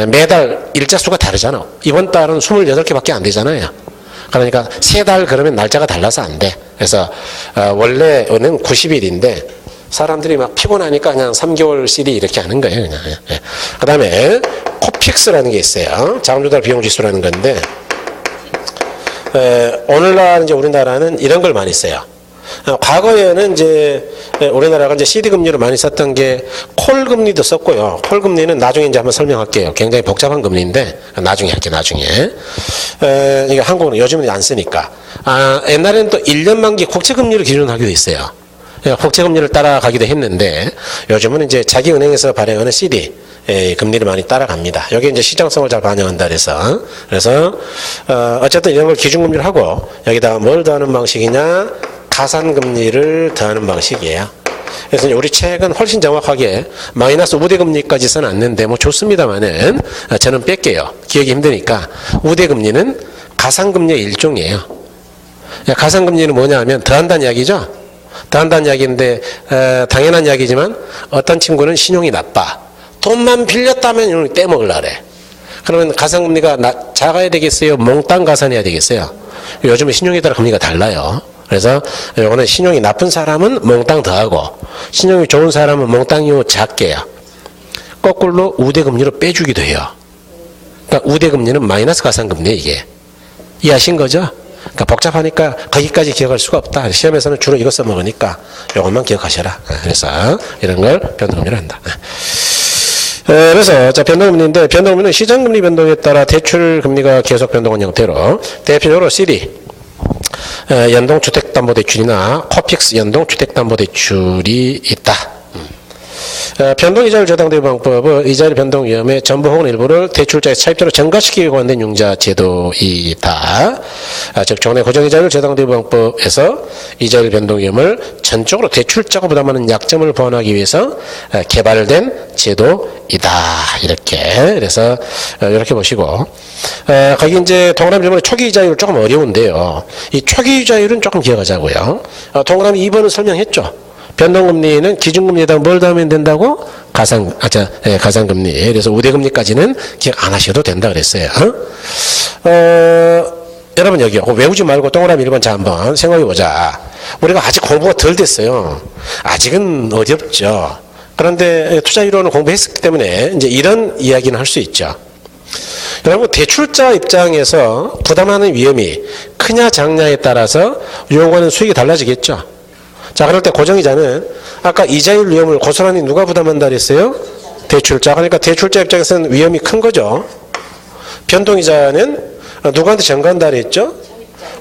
매달 일자 수가 다르잖아. 이번 달은 28개밖에 안 되잖아요. 그러니까 3달 그러면 날짜가 달라서 안 돼. 그래서 원래는 90일인데 사람들이 막 피곤하니까 그냥 3개월 CD 이렇게 하는 거예요. 그냥. 그 다음에 코픽스라는 게 있어요. 자원조달 비용지수라는 건데 오늘날 이제 우리나라는 이런 걸 많이 써요. 과거에는 이제 우리나라가 이제 CD 금리를 많이 썼던 게 콜금리도 썼고요. 콜금리는 나중에 이제 한번 설명할게요. 굉장히 복잡한 금리인데 나중에 할게요. 나중에. 이게 한국은 요즘은 안 쓰니까. 옛날에는 또 1년 만기 국채금리를 기준으로 하기도 있어요. 국채금리를 따라가기도 했는데 요즘은 이제 자기 은행에서 발행하는 CD 금리를 많이 따라갑니다. 여기 이제 시장성을 잘 반영한다 그래서 어쨌든 이런 걸 기준금리를 하고 여기다가 뭘 더하는 방식이냐, 가산금리를 더하는 방식이에요. 그래서 우리 책은 훨씬 정확하게 마이너스 우대금리까지 써놨는데 뭐 좋습니다만은 저는 뺄게요. 기억이 힘드니까. 우대금리는 가산금리의 일종이에요. 가산금리는 뭐냐 하면 더한다는 이야기죠. 더한다는 이야기인데 당연한 이야기지만 어떤 친구는 신용이 나빠. 돈만 빌렸다면 이걸 떼먹으려고 그래. 그러면 가산금리가 작아야 되겠어요? 몽땅 가산해야 되겠어요? 요즘은 신용에 따라 금리가 달라요. 그래서 이거는 신용이 나쁜 사람은 몽땅 더하고 신용이 좋은 사람은 몽땅이 작게요. 거꾸로 우대금리로 빼주기도 해요. 그러니까 우대금리는 마이너스 가산금리예요. 이게. 이해하신 거죠? 그러니까 복잡하니까 거기까지 기억할 수가 없다. 시험에서는 주로 이거 써먹으니까 이것만 기억하셔라. 그래서 이런 걸 변동금리로 한다. 그래서 변동금리인데 변동금리는 시장금리 변동에 따라 대출금리가 계속 변동한 형태로 대표적으로 CD 연동주택담보대출이나 코픽스 연동주택담보대출이 있다. 변동이자율 저당대비 방법은 이자율 변동 위험의 전부 혹은 일부를 대출자에서 차입자로 전가시키기 관련된 융자 제도이다. 즉 종래 고정이자율 저당대비 방법에서 이자율 변동 위험을 전적으로 대출자가 부담하는 약점을 보완하기 위해서 개발된 제도이다. 이렇게 그래서 이렇게 보시고 거기 이제 동그라미 1번의 초기 이자율은 조금 어려운데요. 이 초기 이자율은 조금 기억하자고요. 동그라미 2번은 설명했죠. 변동금리는 기준금리에다가 뭘 더하면 된다고? 가산금리. 그래서 우대금리까지는 기억 안 하셔도 된다 그랬어요. 여러분 여기요. 외우지 말고 동그라미 1번 자 한번 생각해보자. 우리가 아직 공부가 덜 됐어요. 아직은 어렵죠. 그런데 투자이론을 공부했기 때문에 이제 이런 이야기는 할 수 있죠. 여러분 대출자 입장에서 부담하는 위험이 크냐 작냐에 따라서 요구하는 수익이 달라지겠죠. 자, 그럴 때 고정이자는 아까 이자율 위험을 고스란히 누가 부담한다 그랬어요? 대출자. 그러니까 대출자 입장에서는 위험이 큰 거죠. 변동이자는 누구한테 전가한다 그랬죠?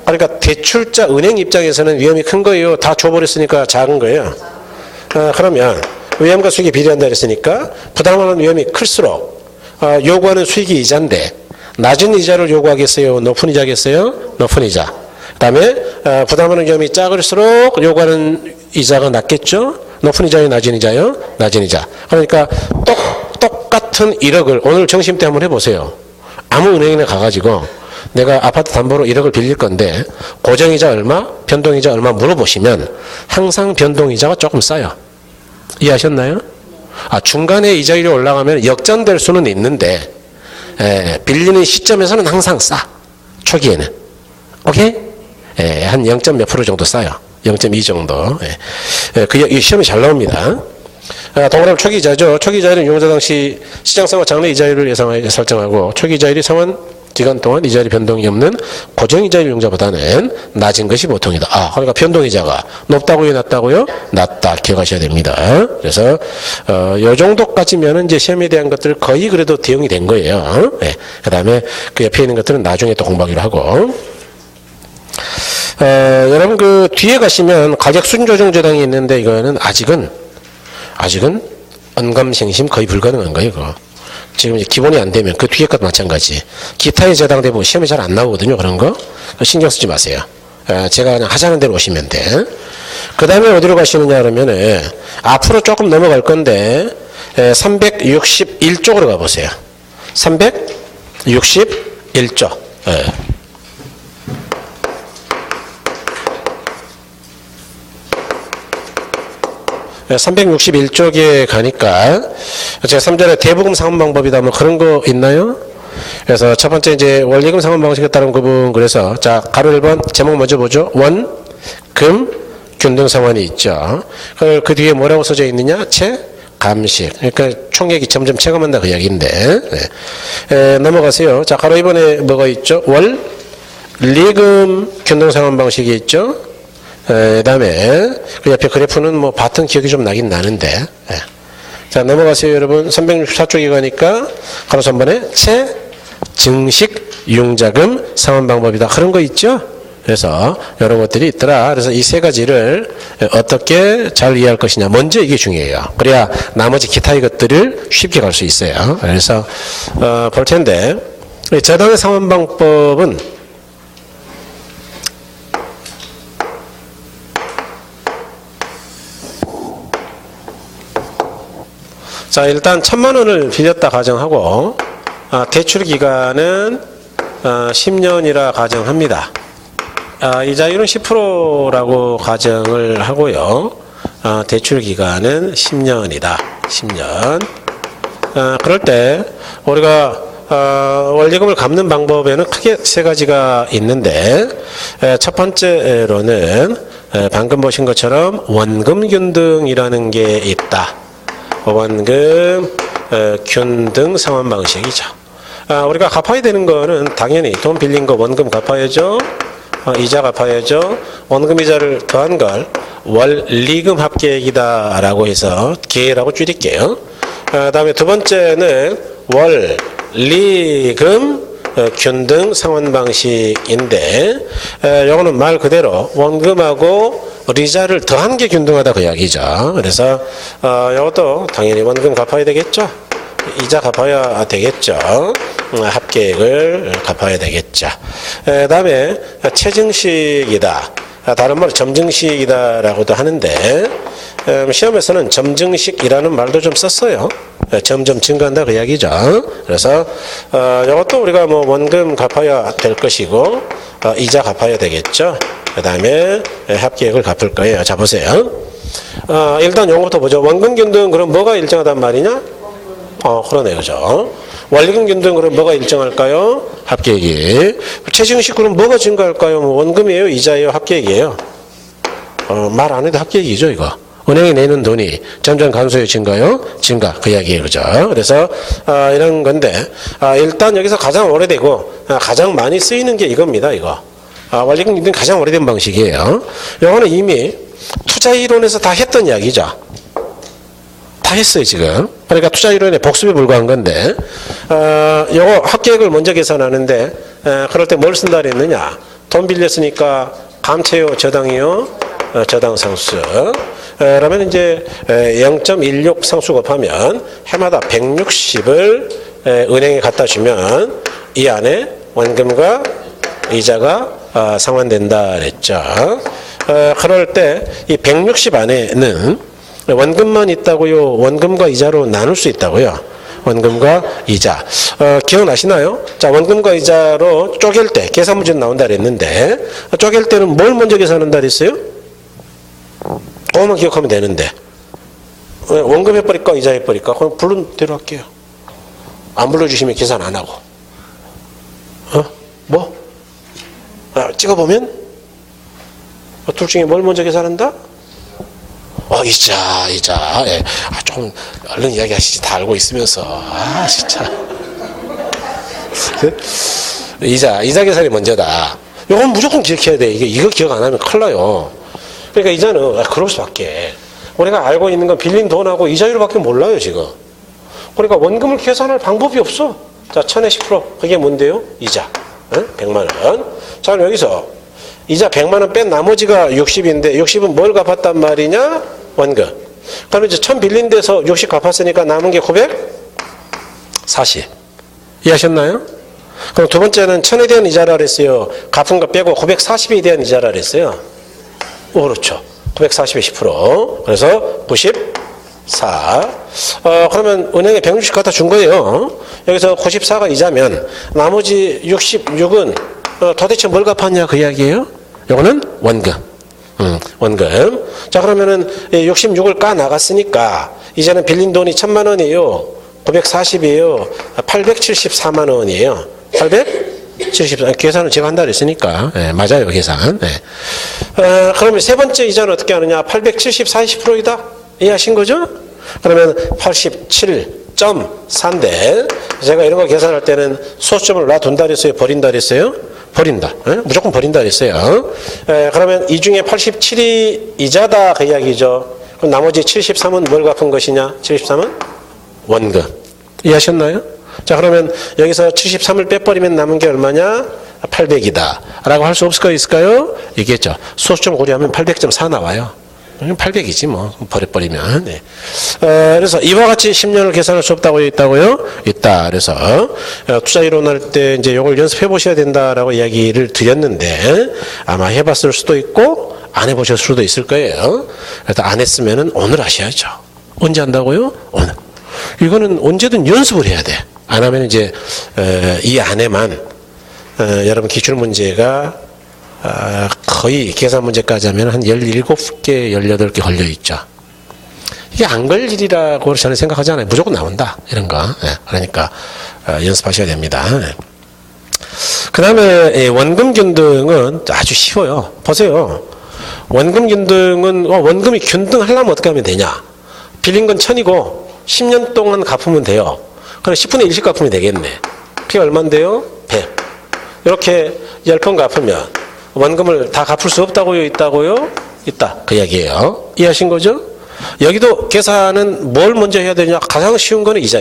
그러니까 대출자 은행 입장에서는 위험이 큰 거예요. 다 줘버렸으니까 작은 거예요. 그러면 위험과 수익이 비례한다 그랬으니까 부담하는 위험이 클수록 요구하는 수익이 이자인데 낮은 이자를 요구하겠어요? 높은 이자겠어요? 높은 이자. 그 다음에 부담하는 위험이 작을수록 요구하는 이자가 낮겠죠? 높은 이자요? 낮은 이자요? 낮은 이자. 그러니까 똑같은 1억을 오늘 점심 때 한번 해보세요. 아무 은행이나 가가지고 내가 아파트 담보로 1억을 빌릴 건데 고정이자 얼마, 변동이자 얼마 물어보시면 항상 변동이자가 조금 싸요. 이해하셨나요? 중간에 이자율이 올라가면 역전될 수는 있는데 빌리는 시점에서는 항상 싸. 초기에는. 오케이? 한 0. 몇 프로 정도 싸요. 0.2 정도. 그 시험이 잘 나옵니다. 동그라미 초기 이자죠. 초기 이자율은 유용자 당시 시장상황 장래 이자율을 예상하여 설정하고 초기 이자율이 상환 기간 동안 이자율이 변동이 없는 고정 이자율 유용자보다는 낮은 것이 보통이다. 그러니까 변동이자가 높다고요, 낮다고요? 낮다. 기억하셔야 됩니다. 그래서 요 정도까지면은 이제 시험에 대한 것들 거의 그래도 대응이 된 거예요. 그다음에 그 옆에 있는 것들은 나중에 또 공부하기로 하고. 여러분 그 뒤에 가시면 가격 수준 조정 저당이 있는데 이거는 아직은 언감생심 거의 불가능한 거예요. 이거. 지금 이제 기본이 안 되면 그 뒤에 것도 마찬가지. 기타에 저당되면 시험에 잘 안 나오거든요. 그런 거. 신경 쓰지 마세요. 제가 그냥 하자는 대로 오시면 돼. 그 다음에 어디로 가시느냐 그러면은 앞으로 조금 넘어갈 건데 361쪽으로 가보세요. 361쪽. 361쪽에 가니까 제가 3절에 대부금 상환 방법이다 뭐 그런 거 있나요? 그래서 첫 번째 이제 원리금 상환 방식에 따른 구분. 그래서 자 가로 1번 제목 먼저 보죠. 원, 금, 균등 상환이 있죠. 그 뒤에 뭐라고 써져 있느냐? 감식. 그러니까 총액이 점점 체감한다 그 이야기인데. 넘어가세요. 자 가로 2번에 뭐가 있죠? 월, 리금 균등 상환 방식이 있죠. 그다음에 그 옆에 그래프는 뭐 봤던 기억이 좀 나긴 나는데. 자 넘어가세요 여러분. 364쪽에 가니까 가로 3번에 증식 융자금 상환 방법이다 그런 거 있죠. 그래서 이런 것들이 있더라. 그래서 이 세 가지를 어떻게 잘 이해할 것이냐 먼저 이게 중요해요. 그래야 나머지 기타의 것들을 쉽게 갈 수 있어요. 그래서 볼 텐데 저당의 상환 방법은 자 일단 1,000만 원을 빌렸다 가정하고 대출 기간은 10년이라 가정합니다. 이자율은 10%라고 가정을 하고요. 대출 기간은 10년이다. 10년. 그럴 때 우리가 원리금을 갚는 방법에는 크게 세 가지가 있는데 첫 번째로는 방금 보신 것처럼 원금 균등이라는 게 있다. 원금 균등 상환 방식이죠. 우리가 갚아야 되는 거는 당연히 돈 빌린 거 원금 갚아야죠. 이자 갚아야죠. 원금 이자를 더한 걸 원리금 합계액이다라고 해서 계라고 줄일게요. 다음에 두 번째는 원리금 균등 상환 방식인데 이거는 말 그대로 원금하고 이자를 더한 게 균등하다 그 이야기죠. 그래서 이것도 당연히 원금 갚아야 되겠죠. 이자 갚아야 되겠죠. 합계액을 갚아야 되겠죠. 다음에 체증식이다. 다른 말로 점증식이다라고도 하는데 시험에서는 점증식이라는 말도 좀 썼어요. 점점 증가한다 그 이야기죠. 그래서 이것도 우리가 뭐 원금 갚아야 될 것이고 이자 갚아야 되겠죠. 그 다음에 합계액을 갚을 거예요. 자 보세요. 일단 요거부터 보죠. 원금 균등 그럼 뭐가 일정하단 말이냐? 그러네요. 그죠? 원리금 균등 그럼 뭐가 일정할까요? 합계액이. 체증식 그럼 뭐가 증가할까요? 뭐 원금이에요? 이자예요? 합계액이에요? 말 안 해도 합계액이죠 이거. 은행에 내는 돈이 점점 감소해요? 증가요? 증가. 그 이야기예요. 그죠? 그래서 이런 건데 일단 여기서 가장 오래되고 가장 많이 쓰이는 게 이겁니다. 이거. 원리금 균등 가장 오래된 방식이에요. 이거는 이미 투자 이론에서 다 했던 이야기죠. 다 했어요 지금. 그러니까 투자 이론의 복습에 불과한 건데 요거 합계액을 먼저 계산하는데 그럴 때 뭘 쓴다 그랬느냐. 돈 빌렸으니까 감채요 저당이요? 저당 상수. 그러면 이제 0.16 상수 곱하면 해마다 160을 은행에 갖다 주면 이 안에 원금과 이자가 상환된다 그랬죠. 그럴 때 이 160 안에는 원금만 있다고요? 원금과 이자로 나눌 수 있다고요? 원금과 이자. 기억나시나요? 자, 원금과 이자로 쪼갤 때 계산 문제 나온다 그랬는데 쪼갤 때는 뭘 먼저 계산한다 그랬어요? 그것만 기억하면 되는데 원금 해버릴까 이자 해버릴까? 그럼 부른 대로 할게요. 안 불러주시면 계산 안 하고. 뭐? 찍어보면 둘 중에 뭘 먼저 계산한다? 이자. 예. 좀 얼른 이야기하시지. 다 알고 있으면서. 진짜. 이자 계산이 먼저다. 이건 무조건 기억해야 돼. 이거 기억 안 하면 큰일 나요. 그러니까 이자는 그럴 수밖에. 우리가 알고 있는 건 빌린 돈하고 이자율밖에 몰라요, 지금. 그러니까 원금을 계산할 방법이 없어. 자, 1000에 10%. 그게 뭔데요? 이자. 100만 원. 자, 그럼 여기서 이자 100만 원 뺀 나머지가 60인데 60은 뭘 갚았단 말이냐? 원금. 그럼 이제 1000 빌린 데서 60 갚았으니까 남은 게 940. 이해하셨나요? 그럼 두 번째는 1000에 대한 이자라 그랬어요. 갚은 거 빼고 940에 대한 이자라 그랬어요. 그렇죠. 940에 10%. 그래서 94. 그러면 은행에 160 갖다 준 거예요. 여기서 94가 이자면 나머지 66은 도대체 뭘 갚았냐 그 이야기예요. 요거는 원금. 원금. 자, 그러면은 66을 까 나갔으니까 이제는 빌린 돈이 1000만 원이에요. 940이에요. 874만 원이에요. 874. 계산은 제가 한다 그랬으니까. 네, 맞아요, 계산. 네. 그러면 세 번째 이자는 어떻게 하느냐? 874, 20%이다. 이해하신 거죠? 그러면 87.4인데 제가 이런 거 계산할 때는 소수점을 놔둔다 그랬어요? 버린다 그랬어요? 버린다. 무조건 버린다 그랬어요. 그러면 이 중에 87이 이자다 그 이야기죠. 그럼 나머지 73은 뭘 갚은 것이냐? 73은 원금. 이해하셨나요? 자, 그러면 여기서 73을 빼버리면 남은 게 얼마냐? 800이다. 라고 할 수 없을까요? 있을까요? 얘기했죠. 소수점 고려하면 800.4 나와요. 800이지 뭐 버려버리면. 네. 그래서 이와 같이 10년을 계산할 수 없다고 있다고요? 있다. 그래서 투자 이론할 때 이제 이걸 연습해 보셔야 된다라고 이야기를 드렸는데 아마 해봤을 수도 있고 안 해보셨을 수도 있을 거예요. 그래서 안 했으면은 오늘 하셔야죠. 언제 한다고요? 오늘. 이거는 언제든 연습을 해야 돼. 안 하면 이제 이 안에만 여러분 기출 문제가 거의 계산 문제까지 하면 한 17개, 18개 걸려있죠. 이게 안 걸 일이라고 저는 생각하지 않아요. 무조건 나온다. 이런 거. 그러니까 연습하셔야 됩니다. 그 다음에 원금 균등은 아주 쉬워요. 보세요. 원금 균등은 원금이 균등하려면 어떻게 하면 되냐. 빌린 건 1000이고 10년 동안 갚으면 돼요. 그럼 10분의 1씩 갚으면 되겠네. 그게 얼만데요? 100. 이렇게 10번 갚으면 원금을 다 갚을 수 없다고요? 있다고요? 있다. 그 이야기예요. 이해하신 거죠? 여기도 계산은 뭘 먼저 해야 되냐? 가장 쉬운 거는 이자.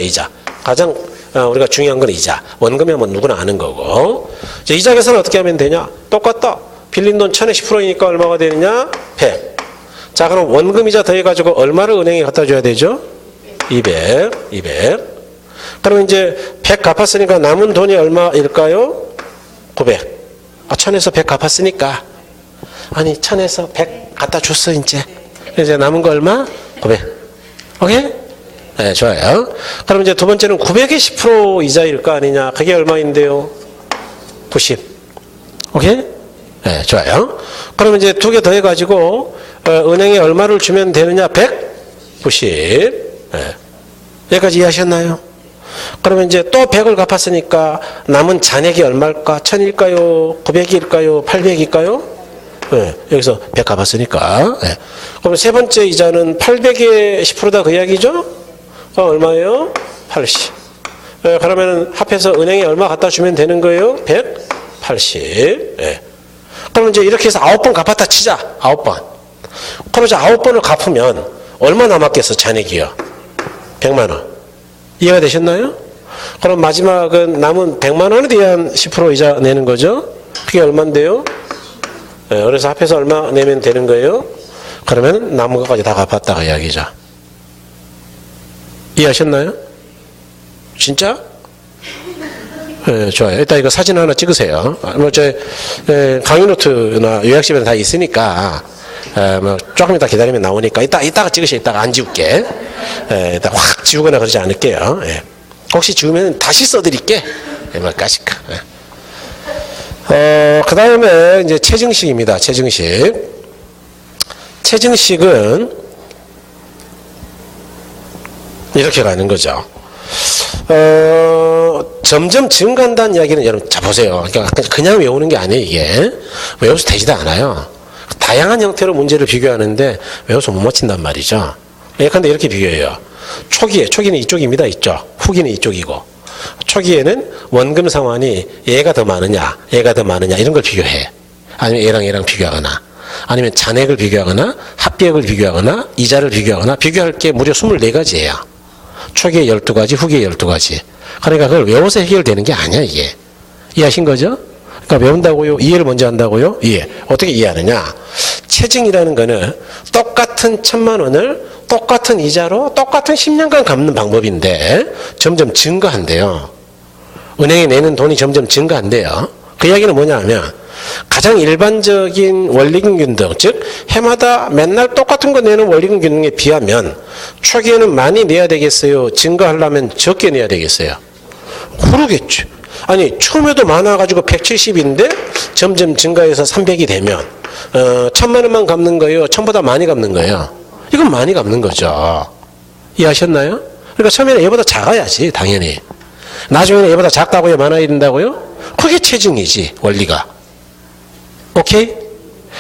가장 우리가 중요한 건 이자. 원금이면 뭐 누구나 아는 거고. 이자 계산은 어떻게 하면 되냐? 똑같다. 빌린 돈 1000에 10%이니까 얼마가 되느냐? 100. 자, 그럼 원금 이자 더해가지고 얼마를 은행에 갖다 줘야 되죠? 200. 그러면 이제 100 갚았으니까 남은 돈이 얼마일까요? 900. 1000에서 100 갚았으니까. 아니, 1000에서 100 갖다 줬어, 이제. 이제 남은 거 얼마? 900. 오케이? 네, 좋아요. 그럼 이제 두 번째는 900의 10% 이자일까 아니냐? 그게 얼마인데요? 90. 오케이? 네, 좋아요. 그럼 이제 두 개 더해가지고, 은행에 얼마를 주면 되느냐? 190. 네. 여기까지 이해하셨나요? 그러면 이제 또 100을 갚았으니까 남은 잔액이 얼마일까? 1000일까요? 900일까요? 800일까요? 네, 여기서 100 갚았으니까. 네. 그럼 세 번째 이자는 800의 10%다 그 이야기죠? 얼마예요? 80. 네, 그러면 합해서 은행에 얼마 갖다 주면 되는 거예요? 180. 네. 그럼 이제 이렇게 해서 9번 갚았다 치자. 9번. 그럼 이제 9번을 갚으면 얼마 남았겠어? 잔액이요? 100만 원. 이해가 되셨나요? 그럼 마지막은 남은 100만 원에 대한 10% 이자 내는 거죠? 그게 얼마인데요? 네, 그래서 합해서 얼마 내면 되는 거예요? 그러면 남은 것까지 다 갚았다가 이야기죠. 이해하셨나요? 진짜? 네, 좋아요. 일단 이거 사진 하나 찍으세요. 강의 노트나 요약집에 다 있으니까 조금 이따 기다리면 나오니까 이따가 찍으세요. 이따가 안 지울게. 일단 확 지우거나 그러지 않을게요. 예. 혹시 지우면 다시 써드릴게. 뭐 까실까. 그 다음에 이제 체증식입니다. 체증식. 체증식은 이렇게 가는 거죠. 점점 증가한다는 이야기는 여러분, 자, 보세요. 그러니까 그냥 외우는 게 아니에요, 이게. 외워서 되지도 않아요. 다양한 형태로 문제를 비교하는데 외워서 못 맞힌단 말이죠. 예컨대 이렇게 비교해요. 초기는 이쪽입니다, 이쪽. 후기는 이쪽이고. 초기에는 원금 상환이 얘가 더 많으냐, 얘가 더 많으냐, 이런 걸 비교해. 아니면 얘랑 비교하거나, 아니면 잔액을 비교하거나, 합계액을 비교하거나, 이자를 비교하거나, 비교할 게 무려 24가지예요. 초기에 12가지, 후기에 12가지. 그러니까 그걸 외워서 해결되는 게 아니야, 이게. 이해하신 거죠? 그러니까 외운다고요? 이해를 먼저 한다고요? 이해. 어떻게 이해하느냐? 체증이라는 거는 똑같은 1,000만 원을 똑같은 이자로 똑같은 10년간 갚는 방법인데 점점 증가한대요. 은행에 내는 돈이 점점 증가한대요. 그 이야기는 뭐냐 하면 가장 일반적인 원리금 균등, 즉 해마다 맨날 똑같은 거 내는 원리금 균등에 비하면 초기에는 많이 내야 되겠어요? 증가하려면 적게 내야 되겠어요? 그러겠죠. 아니 처음에도 많아가지고 170인데 점점 증가해서 300이 되면 1,000만 원만 갚는 거예요? 1,000보다 많이 갚는 거예요? 이건 많이 갚는 거죠. 이해하셨나요? 그러니까 처음에는 얘보다 작아야지 당연히. 나중에는 얘보다 작다고요? 많아야 된다고요? 그게 체증이지 원리가. 오케이?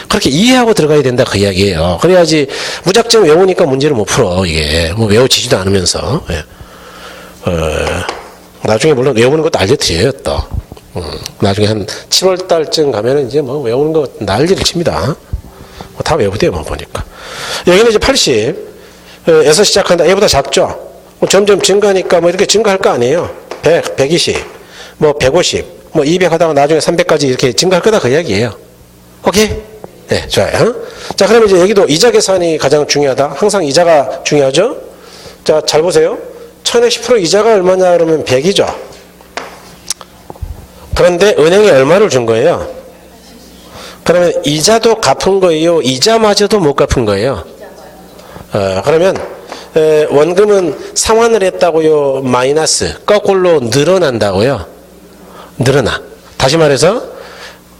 그렇게 이해하고 들어가야 된다 그 이야기예요. 그래야지 무작정 외우니까 문제를 못 풀어 이게. 뭐 외워지지도 않으면서. 예. 나중에 물론 외우는 것도 알려드려요 또. 나중에 한 7월 달쯤 가면은 이제 뭐 외우는 거 난리를 칩니다. 다 외우대요 뭐 보니까. 여기는 이제 80에서 시작한다. 얘보다 작죠? 점점 증가하니까 뭐 이렇게 증가할 거 아니에요. 100, 120, 뭐 150, 뭐 200 하다가 나중에 300까지 이렇게 증가할 거다 그 이야기예요. 오케이? 네, 좋아요. 자, 그러면 이제 여기도 이자 계산이 가장 중요하다. 항상 이자가 중요하죠? 자, 잘 보세요. 1000에 10% 이자가 얼마냐 그러면 100이죠. 그런데 은행에 얼마를 준 거예요? 그러면 이자도 갚은 거예요? 이자마저도 못 갚은 거예요? 그러면 원금은 상환을 했다고요? 마이너스, 거꾸로 늘어난다고요? 늘어나. 다시 말해서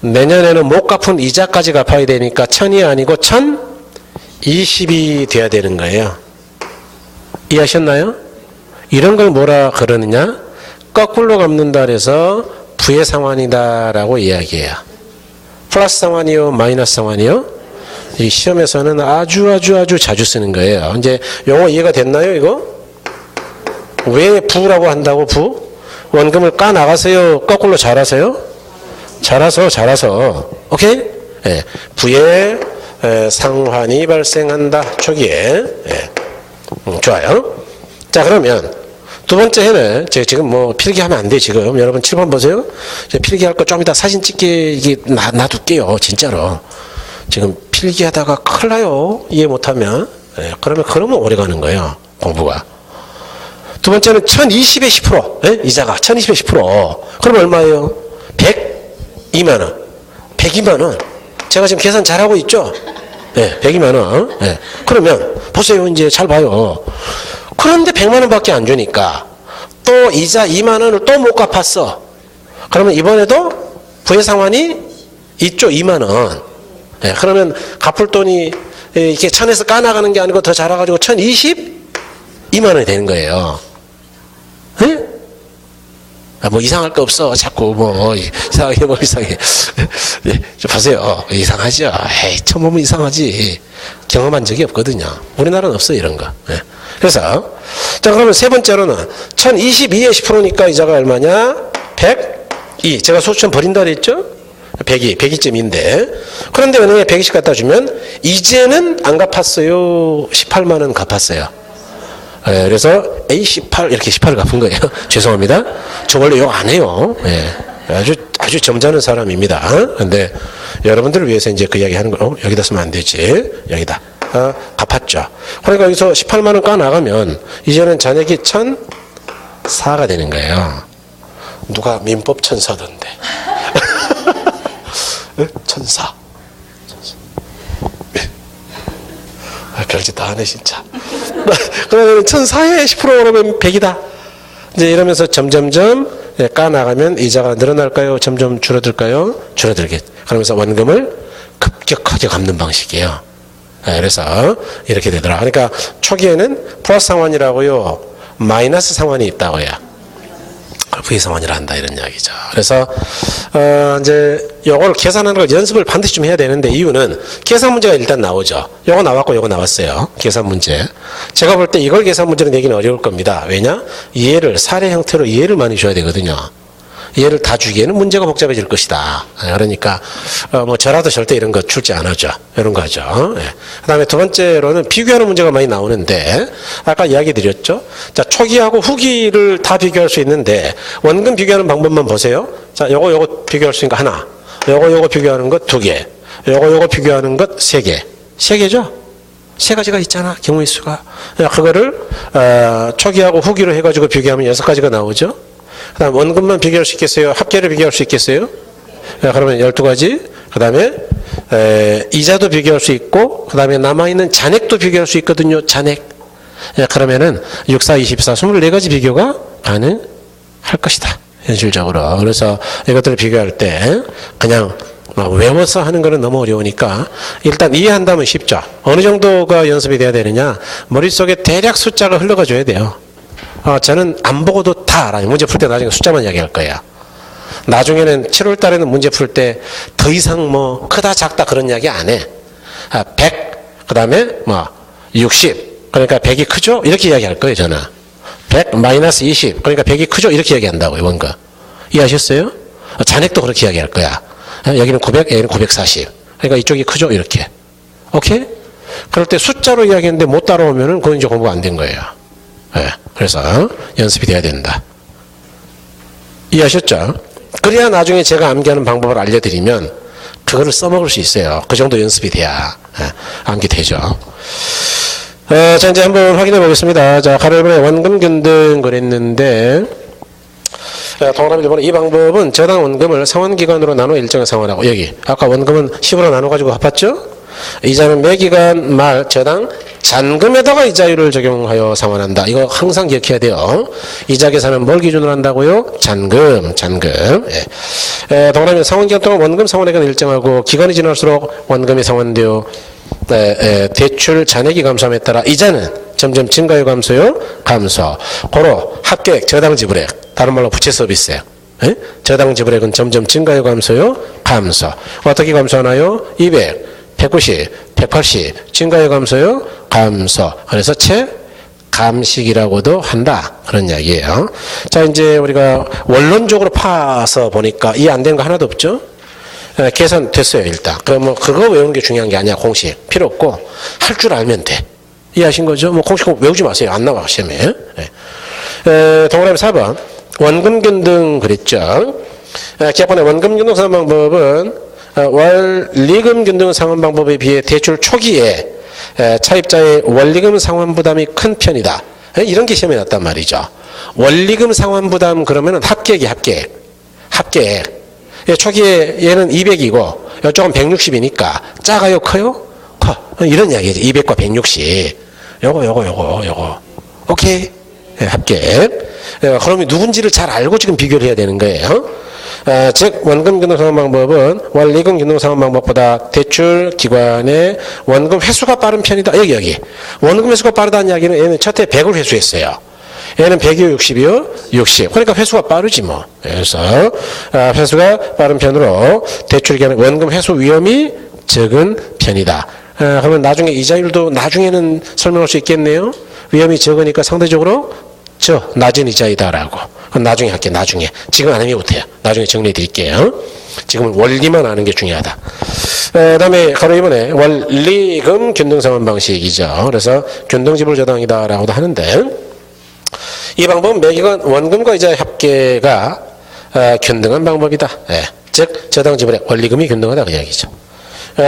내년에는 못 갚은 이자까지 갚아야 되니까 1000이 아니고 1020이 돼야 되는 거예요. 이해하셨나요? 이런 걸 뭐라 그러느냐? 거꾸로 갚는다 그래서 부의 상환이다라고 이야기해요. 플러스 상환이요? 마이너스 상환이요? 이 시험에서는 아주 자주 쓰는 거예요. 이제 용어 이해가 됐나요, 이거? 왜 부라고 한다고, 부? 원금을 까 나가세요? 거꾸로 잘하세요? 잘라서. 오케이? 예. 부의 상환이 발생한다. 초기에. 예. 좋아요. 자, 그러면 두 번째 해는 제가 지금 뭐 필기하면 안 돼, 지금. 여러분 7번 보세요. 필기할 거 좀 이따 사진 찍게 이게 놔둘게요. 진짜로. 지금 필기하다가 큰일 나요. 이해 못하면. 예. 그러면 오래 가는 거예요. 공부가. 두 번째는 1020에 10%. 예? 이자가 1020에 10%. 그럼 얼마예요? 102만 원. 102만 원. 제가 지금 계산 잘하고 있죠? 예, 102만 원. 예. 그러면 보세요. 이제 잘 봐요. 그런데 100만 원밖에 안 주니까 또 이자 2만 원을 또 못 갚았어. 그러면 이번에도 부의 상환이 있죠. 2만 원. 예, 그러면 갚을 돈이 이렇게 1000에서 까나가는 게 아니고 더 자라가지고 1022만 원이 되는 거예요. 예? 뭐 이상할 거 없어. 자꾸 뭐 이상해. 예, 좀 보세요. 이상하죠. 에이, 처음 보면 이상하지. 경험한 적이 없거든요. 우리나라는 없어요, 이런 거. 예. 그래서 자, 그러면 세 번째로는 1022에 10%니까 이자가 얼마냐? 102. 제가 소수점 버린다 그랬죠? 102점인데. 그런데 은행에 120 갖다 주면 이제는 안 갚았어요. 18만 원 갚았어요. 예, 그래서 A18 이렇게 18을 갚은 거예요. 죄송합니다. 저 원래 욕 안 해요. 예, 아주 점잖은 사람입니다. 근데 여러분들을 위해서 이제 그 이야기 하는 거, 여기다 쓰면 안 되지. 여기다. 갚았죠. 그러니까 여기서 18만 원 까나가면 이제는 잔액이 1004가 되는 거예요. 누가 민법 천사던데. 1004. 별짓 다 하네 진짜. 그러면 1004에 10% 그러면 100이다. 이제 이러면서 점점점 까나가면 이자가 늘어날까요? 점점 줄어들까요? 줄어들겠죠. 그러면서 원금을 급격하게 갚는 방식이에요. 그래서 이렇게 되더라. 그러니까 초기에는 플러스 상환이라고요, 마이너스 상환이 있다고요. V 상환이라 한다 이런 이야기죠. 그래서 이제 요걸 계산하는 걸 연습을 반드시 좀 해야 되는데, 이유는 계산 문제가 일단 나오죠. 요거 나왔고 요거 나왔어요. 계산 문제. 제가 볼 때 이걸 계산 문제로 내기는 어려울 겁니다. 왜냐? 이해를 사례 형태로 이해를 많이 줘야 되거든요. 이해를 다 주기에는 문제가 복잡해질 것이다. 그러니까 뭐 저라도 절대 이런 거 출제 안 하죠. 이런 거 하죠. 그다음에 두 번째로는 비교하는 문제가 많이 나오는데, 아까 이야기 드렸죠. 자, 초기하고 후기를 다 비교할 수 있는데 원금 비교하는 방법만 보세요. 자, 요거 비교할 수 있는 거 하나, 요거 비교하는 것 두 개, 요거 비교하는 것 세 개. 세 개죠? 세 가지가 있잖아, 경우의 수가. 그거를 초기하고 후기로 해가지고 비교하면 6가지가 나오죠. 그 다음 원금만 비교할 수 있겠어요? 합계를 비교할 수 있겠어요? 그러면 12가지. 그 다음에 이자도 비교할 수 있고, 그 다음에 남아있는 잔액도 비교할 수 있거든요. 잔액. 그러면은 6, 4, 24, 24가지 비교가 가능할 것이다, 현실적으로. 그래서 이것들을 비교할 때 그냥 외워서 하는 거는 너무 어려우니까 일단 이해한다면 쉽죠. 어느 정도가 연습이 돼야 되느냐? 머릿속에 대략 숫자가 흘러가 줘야 돼요. 저는 안 보고도 다 알아요. 문제 풀 때 나중에 숫자만 이야기할 거예요. 나중에는 7월 달에는 문제 풀 때 더 이상 뭐 크다 작다 그런 이야기 안 해. 100, 그 다음에 뭐 60, 그러니까 100이 크죠? 이렇게 이야기할 거예요, 저는. 100 마이너스 20, 그러니까 100이 크죠? 이렇게 이야기한다고요, 원금. 이해하셨어요? 잔액도 그렇게 이야기할 거야. 여기는 900, 여기는 940. 그러니까 이쪽이 크죠? 이렇게. 오케이? 그럴 때 숫자로 이야기했는데 못 따라오면은 그건 이제 공부가 안 된 거예요. 그래서 연습이 돼야 된다. 이해하셨죠? 그래야 나중에 제가 암기하는 방법을 알려드리면 그거를 써먹을 수 있어요. 그 정도 연습이 돼야 암기되죠. 자, 이제 한번 확인해 보겠습니다. 자, 가로 1번에 원금 균등 그랬는데, 동그라미 1번에 이 방법은 저당 원금을 상환기간으로 나눠 일정을 상환하고, 여기 아까 원금은 10으로 나눠가지고 갚았죠? 이자는 매기간 말 저당 잔금에다가 이자율을 적용하여 상환한다. 이거 항상 기억해야 돼요. 이자 계산은 뭘 기준으로 한다고요? 잔금. 동그라미 상환기간 동안 원금 상환액은 일정하고, 기간이 지날수록 원금이 상환되어 대출 잔액이 감소함에 따라 이자는 점점 증가요, 감소요? 감소. 고로 합계액, 저당 지불액, 다른 말로 부채 서비스액, 저당 지불액은 점점 증가요, 감소요? 감소. 어떻게 감소하나요? 200, 190, 180, 증가요, 감소요? 감소. 그래서 채감식이라고도 한다, 그런 이야기예요. 자, 이제 우리가 원론적으로 파서 보니까 이해 안 되는 거 하나도 없죠? 계산 됐어요, 일단. 그럼 뭐 그거 외우는 게 중요한 게 아니야. 공식 필요 없고 할 줄 알면 돼. 이해하신 거죠? 뭐 공식 외우지 마세요. 안 나와, 시험에. 동그라미 4번 원금 균등 그랬죠. 기업번의 원금 균등 상환 방법은 원리금 균등 상환 방법에 비해 대출 초기에 차입자의 원리금 상환 부담이 큰 편이다. 이런 게 시험에 났단 말이죠. 원리금 상환 부담 그러면은 합계액이 합계액. 초기에 얘는 200이고 이쪽은 160이니까 작아요, 커요? 커. 이런 이야기죠. 200과 160. 요거. 오케이. 합계액. 그러면 누군지를 잘 알고 지금 비교를 해야 되는 거예요. 즉 원금 균등 상환 방법은 원리금 균등 상환 방법보다 대출 기관의 원금 회수가 빠른 편이다. 여기 원금 회수가 빠르다는 이야기는 얘는 첫해 100을 회수했어요. 얘는 100이요, 60이요? 60. 그러니까 회수가 빠르지 뭐. 그래서 회수가 빠른 편으로 대출 기관의 원금 회수 위험이 적은 편이다. 그러면 나중에 이자율도 나중에는 설명할 수 있겠네요. 위험이 적으니까 상대적으로 낮은 이자이다라고. 그건 나중에 할게요. 나중에. 지금 안 하면 못해요. 나중에 정리해 드릴게요. 지금은 원리만 아는 게 중요하다. 그 다음에 가로 2번에 원리금 균등 상환 방식이죠. 그래서 균등지불 저당이다라고도 하는데, 이 방법은 매기간 원금과 이자의 합계가 균등한 방법이다. 즉 저당 지불액 원리금이 균등하다, 그 이야기죠.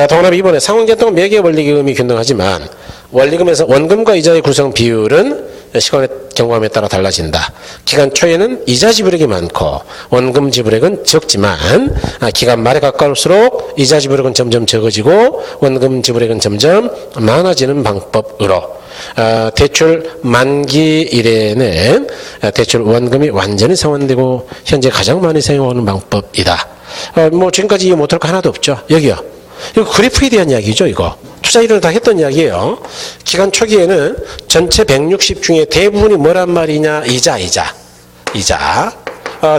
동그라미 2번에 상환기간 동안 매기의 원리금이 균등하지만 원리금에서 원금과 이자의 구성 비율은 시간의 경감에 따라 달라진다. 기간 초에는 이자 지불액이 많고 원금 지불액은 적지만 기간 말에 가까울수록 이자 지불액은 점점 적어지고 원금 지불액은 점점 많아지는 방법으로 대출 만기 이래에는 대출 원금이 완전히 상환되고 현재 가장 많이 사용하는 방법이다. 뭐 지금까지 이해 못할 거 하나도 없죠. 여기요. 이거 그래프에 대한 이야기죠. 이거 투자 이론을 다 했던 이야기예요. 기간 초기에는 전체 160 중에 대부분이 뭐란 말이냐? 이자.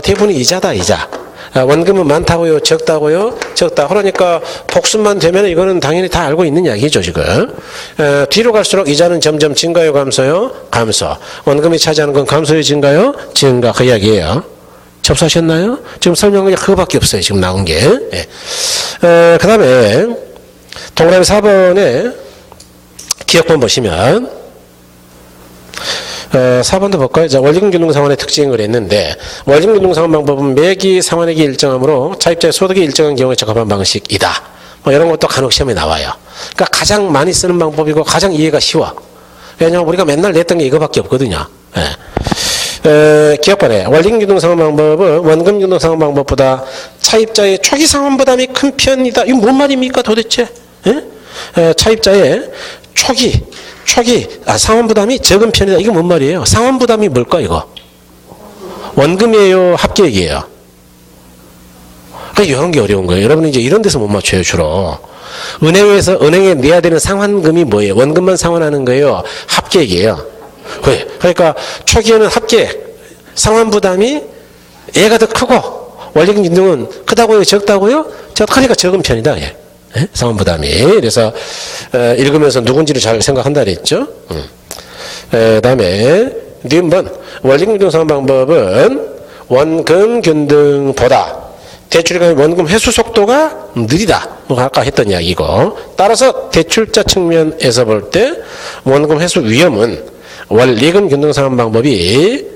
대부분이 이자다. 이자. 원금은 많다고요? 적다고요? 적다. 그러니까 복습만 되면 이거는 당연히 다 알고 있는 이야기죠. 지금 뒤로 갈수록 이자는 점점 증가요? 감소요? 감소. 원금이 차지하는 건 감소요? 증가요? 증가. 그 이야기예요. 접수하셨나요? 지금 설명이 그거밖에 없어요. 지금 나온 게. 예. 그 다음에 동그라미 4번에 기억본 보시면 4번도 볼까요? 자, 원리금균등상환의 특징을 했는데 원리금균등상환 방법은 매기 상환액이 일정하므로 차입자의 소득이 일정한 경우에 적합한 방식이다. 뭐 이런 것도 간혹 시험에 나와요. 그러니까 가장 많이 쓰는 방법이고 가장 이해가 쉬워. 왜냐하면 우리가 맨날 냈던 게 이거밖에 없거든요. 예. 기억반에 원리금균등상환 방법은 원금균등상환 방법보다 차입자의 초기 상환 부담이 큰 편이다. 이거 뭔 말입니까 도대체? 예? 차입자의 초기 상환 부담이 적은 편이다. 이게 뭔 말이에요? 상환 부담이 뭘까 이거? 원금이에요? 합계액이에요? 그러니까 이런 게 어려운 거예요. 여러분이 이제 이런 데서 못 맞춰요 주로. 은행에 내야 되는 상환금이 뭐예요? 원금만 상환하는 거예요? 합계액이에요? 그러니까 초기에는 합계액 상환 부담이 얘가 더 크고 원리금 균등은 크다고요? 적다고요? 그러니까 적은 편이다. 예. 상환 부담이. 그래서 읽으면서 누군지를 잘 생각한다 그랬죠. 그다음에 니은번 원리금 균등 상환 방법은 원금 균등보다 대출의 원금 회수 속도가 느리다. 뭐 아까 했던 이야기고 따라서 대출자 측면에서 볼 때 원금 회수 위험은 원리금 균등 상환 방법이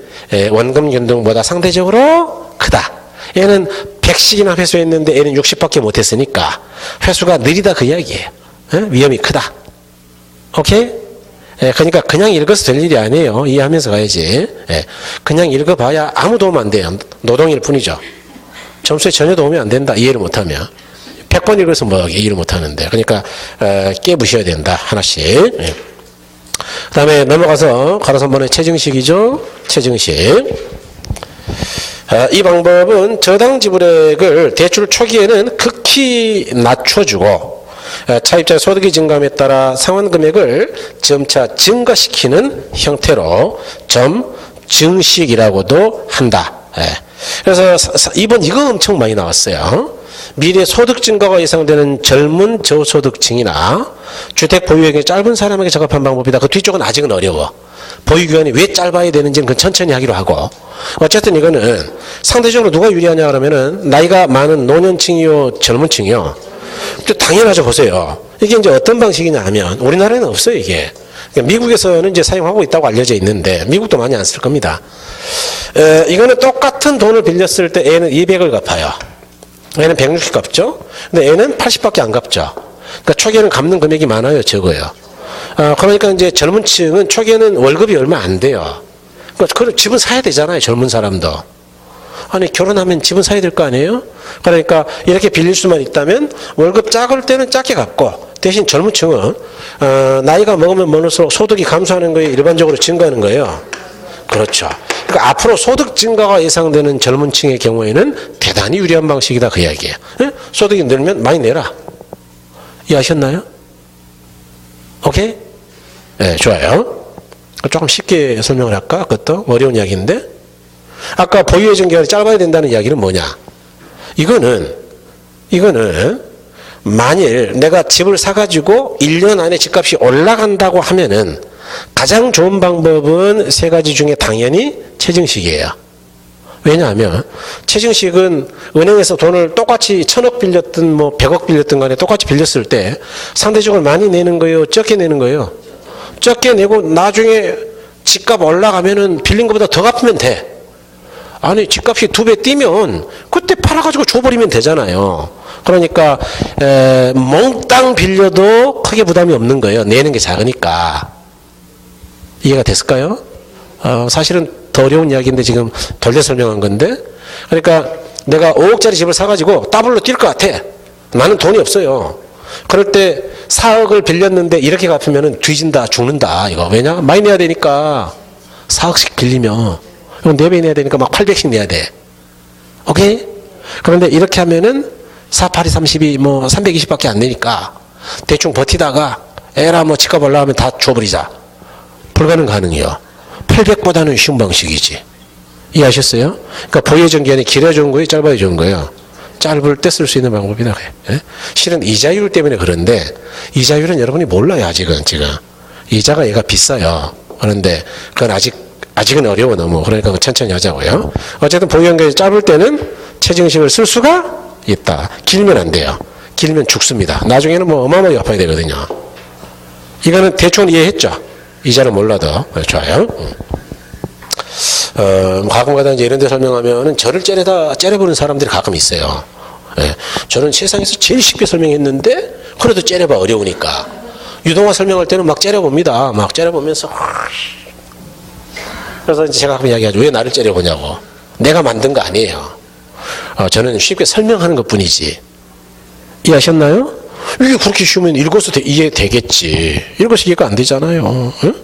원금 균등보다 상대적으로 크다. 얘는 100씩이나 회수했는데 얘는 60밖에 못했으니까 회수가 느리다 그 이야기예요. 위험이 크다. 오케이? 그러니까 그냥 읽어서 될 일이 아니에요. 이해하면서 가야지. 그냥 읽어봐야 아무 도움 안 돼요. 노동일 뿐이죠. 점수에 전혀 도움이 안 된다. 이해를 못하면. 100번 읽어서 뭐 이해를 못하는데. 그러니까 깨부셔야 된다. 하나씩. 그 다음에 넘어가서 가로선 번의 체증식이죠. 체증식. 이 방법은 저당 지불액을 대출 초기에는 극히 낮춰주고 차입자의 소득이 증감에 따라 상환 금액을 점차 증가시키는 형태로 점증식이라고도 한다. 그래서 이번 이거 엄청 많이 나왔어요. 미래 소득 증가가 예상되는 젊은 저소득층이나 주택 보유액이 짧은 사람에게 적합한 방법이다. 그 뒤쪽은 아직은 어려워. 보유기간이 왜 짧아야 되는지는 그건 천천히 하기로 하고. 어쨌든 이거는 상대적으로 누가 유리하냐 그러면은 나이가 많은 노년층이요, 젊은층이요. 당연하죠. 보세요. 이게 이제 어떤 방식이냐 하면 우리나라에는 없어요. 이게. 미국에서는 이제 사용하고 있다고 알려져 있는데 미국도 많이 안 쓸 겁니다. 이거는 똑같은 돈을 빌렸을 때 A는 200을 갚아요. 얘는 160 갚죠. 근데 얘는 80밖에 안 갚죠. 그러니까 초기에는 갚는 금액이 많아요, 적어요. 그러니까 이제 젊은 층은 초기에는 월급이 얼마 안 돼요. 그러니까 집은 사야 되잖아요, 젊은 사람도. 아니, 결혼하면 집은 사야 될 거 아니에요? 그러니까 이렇게 빌릴 수만 있다면 월급 작을 때는 작게 갚고 대신 젊은 층은 나이가 먹으면 먹을수록 소득이 감소하는 거에 일반적으로 증가하는 거예요. 그렇죠. 그러니까 앞으로 소득 증가가 예상되는 젊은 층의 경우에는 대단히 유리한 방식이다 그 이야기예요. 소득이 늘면 많이 내라. 이해하셨나요? 오케이? 네, 좋아요. 조금 쉽게 설명을 할까? 그것도 어려운 이야기인데. 아까 보유예정 기간이 짧아야 된다는 이야기는 뭐냐? 이거는 만일 내가 집을 사가지고 1년 안에 집값이 올라간다고 하면은 가장 좋은 방법은 세 가지 중에 당연히 체증식이에요. 왜냐하면 체증식은 은행에서 돈을 똑같이 1000억 빌렸든 뭐 100억 빌렸든 간에 똑같이 빌렸을 때 상대적으로 많이 내는 거예요? 적게 내는 거예요? 적게 내고 나중에 집값 올라가면은 빌린 것보다 더 갚으면 돼. 아니 집값이 2배 뛰면 그때 팔아가지고 줘버리면 되잖아요. 그러니까 몽땅 빌려도 크게 부담이 없는 거예요. 내는 게 작으니까. 이해가 됐을까요? 사실은 더 어려운 이야기인데 지금 돌려 설명한 건데, 그러니까 내가 5억짜리 집을 사가지고 더블로 뛸 것 같아. 나는 돈이 없어요. 그럴 때 4억을 빌렸는데 이렇게 갚으면 뒤진다, 죽는다. 이거 왜냐? 많이 내야 되니까 4억씩 빌리면 이건 4배 내야 되니까 막 800씩 내야 돼. 오케이? 그런데 이렇게 하면은 4, 8이 30이 뭐 320밖에 안 되니까 대충 버티다가 에라 뭐 집값 올라가면 다 줘버리자. 불가능 가능해요. 800보다는 쉬운 방식이지. 이해하셨어요? 그러니까 보유예정 기간이 길어야 좋은 거예요? 짧아야 좋은 거예요? 짧을 때 쓸 수 있는 방법이다. 예? 실은 이자율 때문에 그런데 이자율은 여러분이 몰라요. 아직은 지금. 이자가 얘가 비싸요. 그런데 그건 아직은 어려워 너무. 그러니까 천천히 하자고요. 어쨌든 보유예정 기간이 짧을 때는 최저임금을 쓸 수가 있다. 길면 안 돼요. 길면 죽습니다. 나중에는 뭐 어마어마하게 갚아야 되거든요. 이거는 대충 이해했죠? 이자는 몰라도. 좋아요. 가끔가다 이제 이런 데 설명하면은 저를 째려보는 사람들이 가끔 있어요. 예. 저는 세상에서 제일 쉽게 설명했는데, 그래도 째려봐 어려우니까. 유동화 설명할 때는 막 째려봅니다. 막 째려보면서. 그래서 이제 제가 가끔 이야기하죠. 왜 나를 째려보냐고. 내가 만든 거 아니에요. 저는 쉽게 설명하는 것 뿐이지. 이해하셨나요? 이게 그렇게 쉬우면 읽어서 이해되겠지. 읽어서 이해가 안 되잖아요. 응?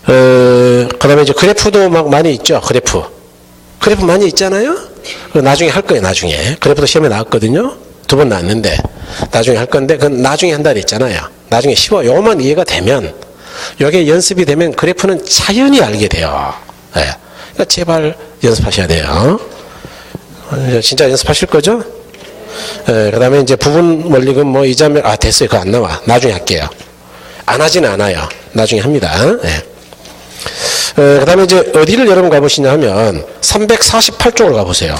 그 다음에 이제 그래프도 막 많이 있죠. 그래프 많이 있잖아요. 나중에 할 거예요. 나중에. 그래프도 시험에 나왔거든요. 2번 나왔는데 나중에 할 건데 그건 나중에 한다 그랬잖아요. 나중에 쉬워. 요것만 이해가 되면, 요게 연습이 되면 그래프는 자연히 알게 돼요. 네. 그러니까 제발 연습하셔야 돼요. 진짜 연습하실 거죠? 그 다음에 이제 부분 원리금 뭐 이자면 됐어요. 그거 안 나와. 나중에 할게요. 안 하지는 않아요. 나중에 합니다. 네. 그 다음에 이제 어디를 여러분 가보시냐 하면 348쪽으로 가보세요.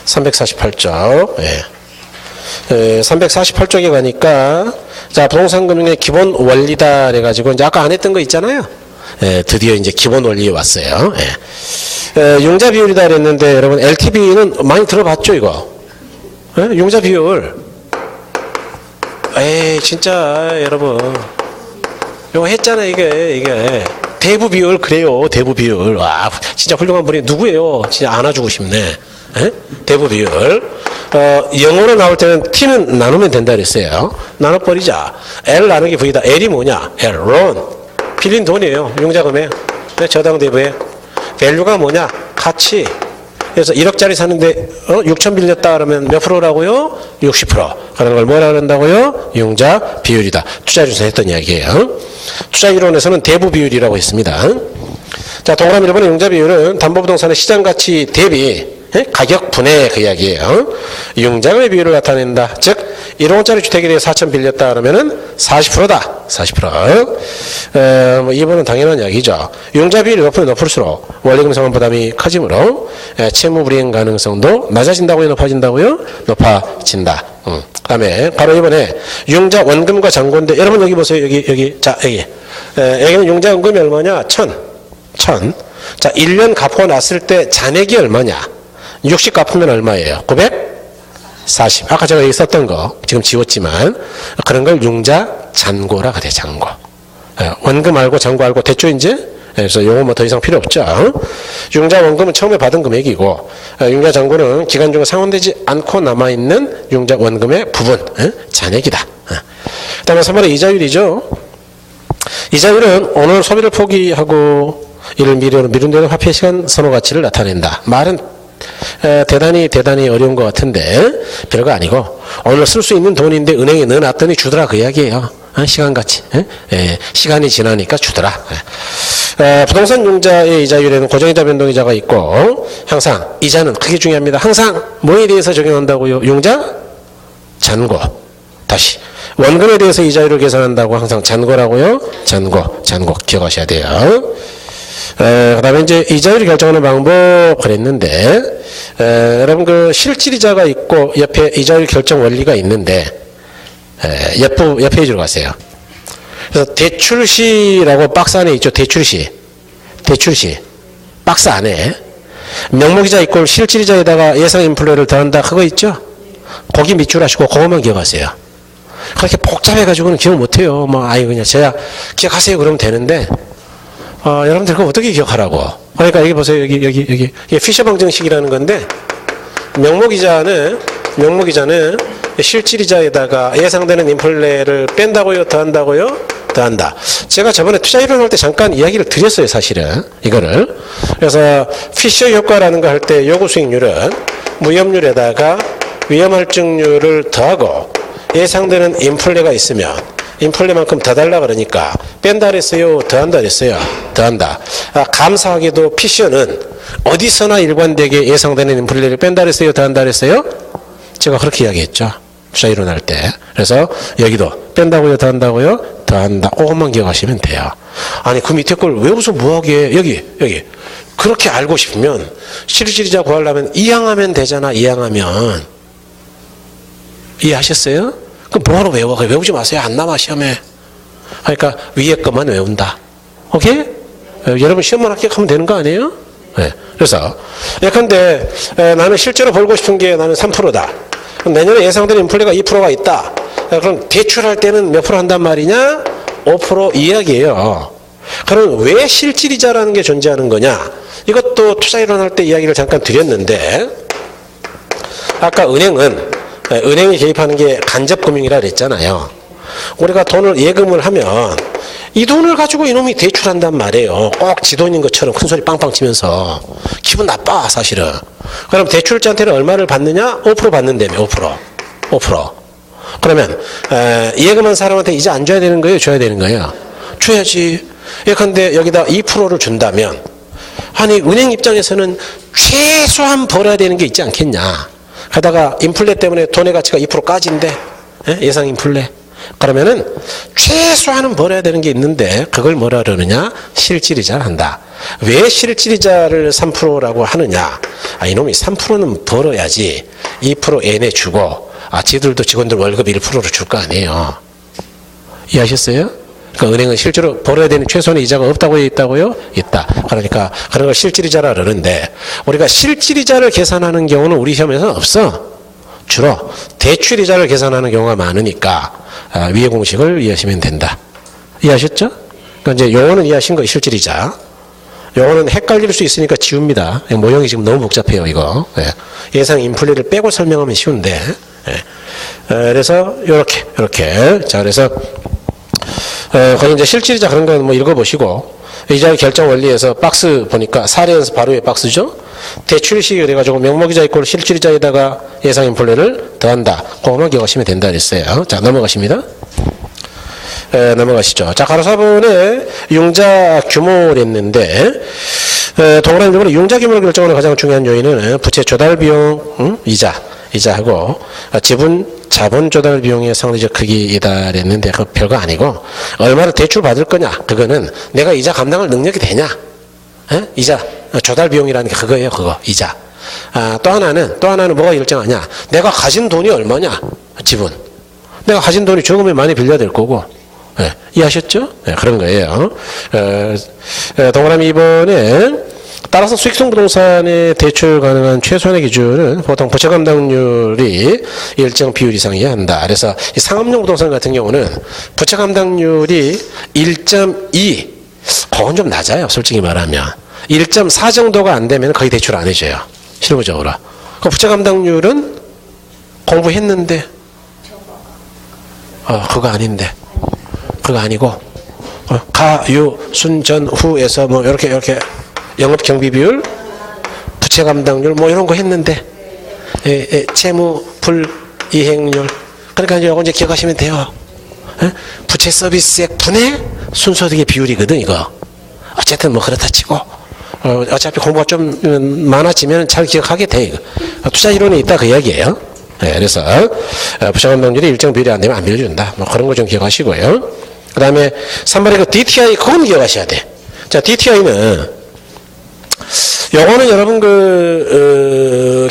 348쪽. 예. 348쪽에 가니까, 자, 부동산금융의 기본 원리다. 그래가지고, 이제 아까 안 했던 거 있잖아요. 예, 드디어 이제 기본 원리에 왔어요. 예. 융자 비율이다 그랬는데, 여러분, LTV는 많이 들어봤죠, 이거? 예? 융자 비율. 에이, 진짜, 여러분. 이거 했잖아요, 이게. 대부 비율, 그래요, 대부 비율. 와, 진짜 훌륭한 분이 누구예요? 진짜 안아주고 싶네. 에? 대부 비율. 영어로 나올 때는 T는 나누면 된다 그랬어요. 나눠버리자. L 나누기 V다. L이 뭐냐? L, loan. 빌린 돈이에요. 융자금에. 저당 대부에. 밸류가 뭐냐? 가치. 그래서 1억짜리 사는데 6천 빌렸다 그러면 몇 프로라고요? 60%. 그런 걸 뭐라 그런다고요? 융자 비율이다. 투자준에서 했던 이야기예요. 투자 이론에서는 대부 비율이라고 했습니다. 자, 동그라미 1번의 융자 비율은 담보부동산의 시장가치 대비 가격 분해 그 이야기예요. 융자금의 비율을 나타낸다. 즉 1억원짜리 주택에 대해 4천 빌렸다 그러면은 40%다. 40%. 2번은 당연한 이야기죠. 융자 비율이 높으면 높을수록 원리금 상환 부담이 커지므로 채무 불이행 가능성도 낮아진다고요? 높아진다고요? 높아진다. 그 다음에 바로 이번에 융자 원금과 잔고인데, 여러분 여기 보세요. 여기. 자, 여기는 융자 원금이 얼마냐? 1000. 자, 1년 갚고 났을 때 잔액이 얼마냐? 60 갚으면 얼마예요? 940. 아까 제가 여기 썼던 거 지금 지웠지만 그런 걸 융자 잔고라 그래. 잔고. 원금 알고 잔고 알고 됐죠 이제? 그래서 요거 뭐 더 이상 필요 없죠. 융자 원금은 처음에 받은 금액이고, 융자 잔고는 기간 중에 상환되지 않고 남아있는 융자 원금의 부분, 잔액이다. 그 다음에 3번의 이자율이죠. 이자율은 오늘 소비를 포기하고 이를 미룬다는 화폐 시간 선호 가치를 나타낸다. 말은 대단히 어려운 것 같은데 별거 아니고, 오늘 쓸 수 있는 돈인데 은행에 넣어놨더니 주더라 그 이야기예요. 시간가치. 시간이 지나니까 주더라. 부동산 융자의 이자율에는 고정이자 변동이자가 있고, 항상 이자는 크게 중요합니다. 항상 뭐에 대해서 적용한다고요? 융자 잔고. 다시 원금에 대해서 이자율을 계산한다고 항상 잔고라고요? 잔고 기억하셔야 돼요. 그 다음에 이제 이자율을 결정하는 방법 그랬는데, 여러분 그 실질이자가 있고 옆에 이자율 결정 원리가 있는데, 옆 페이지로 가세요. 그래서 대출시라고 박스 안에 있죠. 대출시 박스 안에 명목이자 이꼴 실질이자에다가 예상 인플레를 더한다 그거 있죠. 거기 밑줄 하시고 그것만 기억하세요. 그렇게 복잡해가지고는 기억 못해요. 뭐 그냥 제가 기억하세요 그러면 되는데 여러분들 그거 어떻게 기억하라고? 그러니까 여기 보세요. 여기 이게 피셔 방정식이라는 건데 명목이자는 실질이자에다가 예상되는 인플레를 뺀다고요? 더한다고요? 더한다. 제가 저번에 투자 이론할 때 잠깐 이야기를 드렸어요, 사실은. 이거를. 그래서 피셔 효과라는 거 할 때 요구 수익률은 무이업률에다가 위험할증률을 더하고 예상되는 인플레가 있으면 인플레만큼 더 달라 그러니까 뺀다 그랬어요? 더한다 그랬어요? 더한다. 감사하게도 피셔는 어디서나 일관되게 예상되는 인플레를 뺀다 그랬어요? 더한다 그랬어요? 제가 그렇게 이야기했죠. 투자 이론할 때. 그래서 여기도 뺀다고요? 더한다고요? 더한다. 그것만 기억하시면 돼요. 아니 그 밑에 걸 외워서 뭐하게 여기 그렇게 알고 싶으면 실질이자 구하려면 이항하면 되잖아. 이항하면 이해하셨어요? 그럼 뭐하러 외워? 외우지 마세요. 안 남아 시험에. 그러니까 위에 것만 외운다. 오케이? 여러분 시험만 합격하면 되는 거 아니에요? 네. 그래서 예컨대 나는 실제로 벌고 싶은 게 나는 3%다. 그럼 내년에 예상되는 인플레가 2%가 있다. 그럼 대출할 때는 몇 프로 한단 말이냐? 5% 이야기예요. 그럼 왜 실질이자라는 게 존재하는 거냐? 이것도 투자이론 할 때 이야기를 잠깐 드렸는데 아까 은행이 개입하는 게 간접금융이라 그랬잖아요. 우리가 돈을 예금을 하면 이 돈을 가지고 이놈이 대출한단 말이에요. 꼭 지 돈인 것처럼 큰 소리 빵빵 치면서 기분 나빠 사실은. 그럼 대출자한테는 얼마를 받느냐? 5% 받는다며. 5%. 그러면 예금한 사람한테 이제 안 줘야 되는 거예요? 줘야 되는 거예요? 줘야지. 예컨대 여기다 2%를 준다면 아니 은행 입장에서는 최소한 벌어야 되는 게 있지 않겠냐. 게다가 인플레 때문에 돈의 가치가 2% 까진대. 예상 인플레. 그러면은 최소한은 벌어야 되는 게 있는데 그걸 뭐라 그러느냐? 실질이자를 한다. 왜 실질이자를 3%라고 하느냐? 이놈이 3%는 벌어야지 2% 애내 주고 지들도 직원들 월급 1%를 줄 거 아니에요. 이해하셨어요? 그러니까 은행은 실제로 벌어야 되는 최소한의 이자가 없다고 있다고요? 있다. 그러니까 그런 걸 실질이자라 그러는데 우리가 실질이자를 계산하는 경우는 우리 시험에서는 없어. 주로 대출이자를 계산하는 경우가 많으니까 위의 공식을 이해하시면 된다. 이해하셨죠? 그러니까 이제 용어는 이해하신 거예요. 실질이자. 용어는 헷갈릴 수 있으니까 지웁니다. 모형이 지금 너무 복잡해요. 이거. 예상 인플레를 빼고 설명하면 쉬운데. 그래서 이렇게. 자 그래서 거기 이제 실질이자 그런 거 뭐 읽어보시고 이자의 결정 원리에서 박스 보니까 사례에서 바로 위에 박스죠. 대출시 그래가지고 명목이자 이꼴 실질이자에다가 예상 인플레를 더한다. 그거만 기억하시면 된다 그랬어요. 자 넘어가십니다. 넘어가시죠. 자 가로 4번에 융자 규모랬는데 동그라미적으로 융자 규모를 결정하는 가장 중요한 요인은 부채 조달 비용 이자하고 지분 자본 조달 비용의 상대적 크기이다 그랬는데 그 별거 아니고 얼마를 대출 받을 거냐 그거는 내가 이자 감당할 능력이 되냐 이자 조달 비용이라는 게 그거예요. 그거 이자. 또 하나는 뭐가 일정하냐 내가 가진 돈이 얼마냐 지분 내가 가진 돈이 적으면 많이 빌려야 될 거고 이해하셨죠? 그런 거예요. 동그라미 2번에 따라서 수익성 부동산의 대출 가능한 최소한의 기준은 보통 부채 감당률이 일정 비율 이상이어야 한다. 그래서 이 상업용 부동산 같은 경우는 부채 감당률이 1.2 그건 좀 낮아요. 솔직히 말하면 1.4 정도가 안 되면 거의 대출 안 해줘요. 실무적으로. 그 부채 감당률은 공부했는데 그거 아닌데 그거 아니고 가유 순전 후에서 뭐 이렇게 영업 경비 비율, 부채 감당률 뭐 이런 거 했는데 채무 불이행률 그러니까 이제 이거 이제 기억하시면 돼요. 부채 서비스액 분의 순소득의 비율이거든 이거. 어쨌든 뭐 그렇다 치고 어차피 공부가 좀 많아지면 잘 기억하게 돼 이거. 투자 이론에 있다 그 이야기예요. 그래서 부채 감당률이 일정 비율이 안 되면 안 빌려준다. 뭐 그런 거 좀 기억하시고요. 그 다음에 3번에 그 DTI 그건 기억하셔야 돼. 자 DTI는 요거는 여러분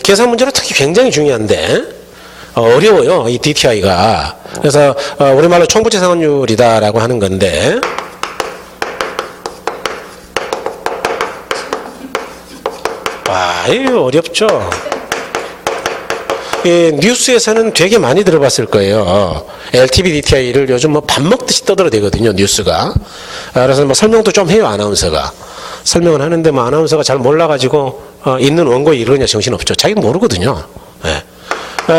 계산 문제로 특히 굉장히 중요한데 어려워요 이 DTI가. 그래서 우리말로 총부채 상환율이다라고 하는 건데 와 이거 어렵죠. 뉴스에서는 되게 많이 들어봤을 거예요. LTV DTI를 요즘 뭐 밥 먹듯이 떠들어대거든요, 뉴스가. 그래서 뭐 설명도 좀 해요, 아나운서가. 설명을 하는데 뭐 아나운서가 잘 몰라가지고 있는 원고에 이러냐 정신없죠. 자기 모르거든요. 예.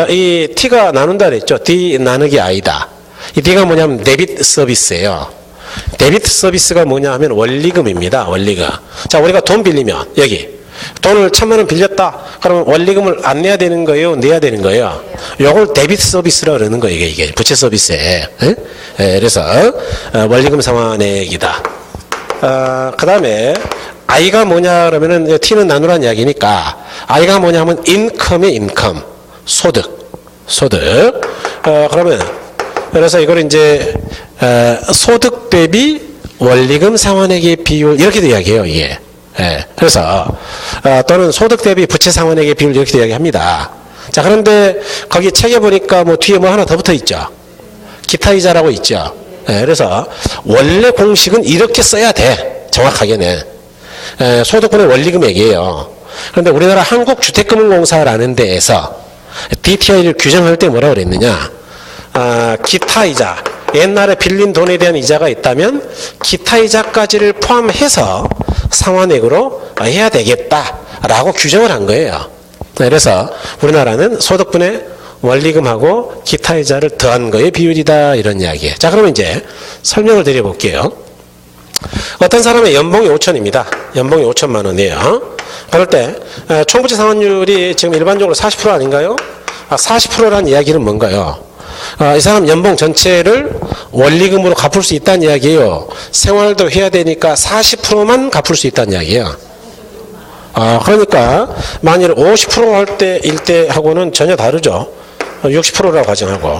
이 T가 나눈다 그랬죠. D 나누기 I다. 이 D가 뭐냐면 데비트 서비스예요. 데비트 서비스가 뭐냐 하면 원리금입니다. 원리금. 자, 우리가 돈 빌리면 여기 돈을 1,000만 원 빌렸다. 그러면 원리금을 안 내야 되는 거예요? 내야 되는 거예요? 요걸 데비트 서비스라고 그러는 거예요. 이게 부채 서비스에. 예? 그래서 원리금 상환액이다. 그 다음에 I가 뭐냐 그러면은 T는 나누란 이야기니까 I가 뭐냐 하면 인컴의 인컴. 소득. 그러면 그래서 이걸 이제 소득 대비 원리금 상환액의 비율 이렇게도 이야기해요, 이게. 예. 그래서 또는 소득 대비 부채 상환액의 비율 이렇게 이야기합니다. 자, 그런데 거기 책에 보니까 뭐 뒤에 뭐 하나 더 붙어 있죠. 기타 이자라고 있죠. 예. 그래서 원래 공식은 이렇게 써야 돼. 정확하게는. 소득분의 원리금액이에요. 그런데 우리나라 한국주택금융공사라는 데에서 DTI를 규정할 때 뭐라고 그랬느냐. 기타 이자. 옛날에 빌린 돈에 대한 이자가 있다면 기타 이자까지를 포함해서 상환액으로 해야 되겠다라고 규정을 한 거예요. 그래서 우리나라는 소득분의 원리금하고 기타 이자를 더한 거의 비율이다 이런 이야기예요. 자, 그러면 이제 설명을 드려볼게요. 어떤 사람의 연봉이 5천입니다. 연봉이 5천만 원이에요. 그럴 때 총부채 상환율이 지금 일반적으로 40% 아닌가요? 40%라는 이야기는 뭔가요? 이 사람 연봉 전체를 원리금으로 갚을 수 있다는 이야기예요. 생활도 해야 되니까 40%만 갚을 수 있다는 이야기예요. 그러니까 만일 50% 일 때하고는 전혀 다르죠. 60%라고 가정하고.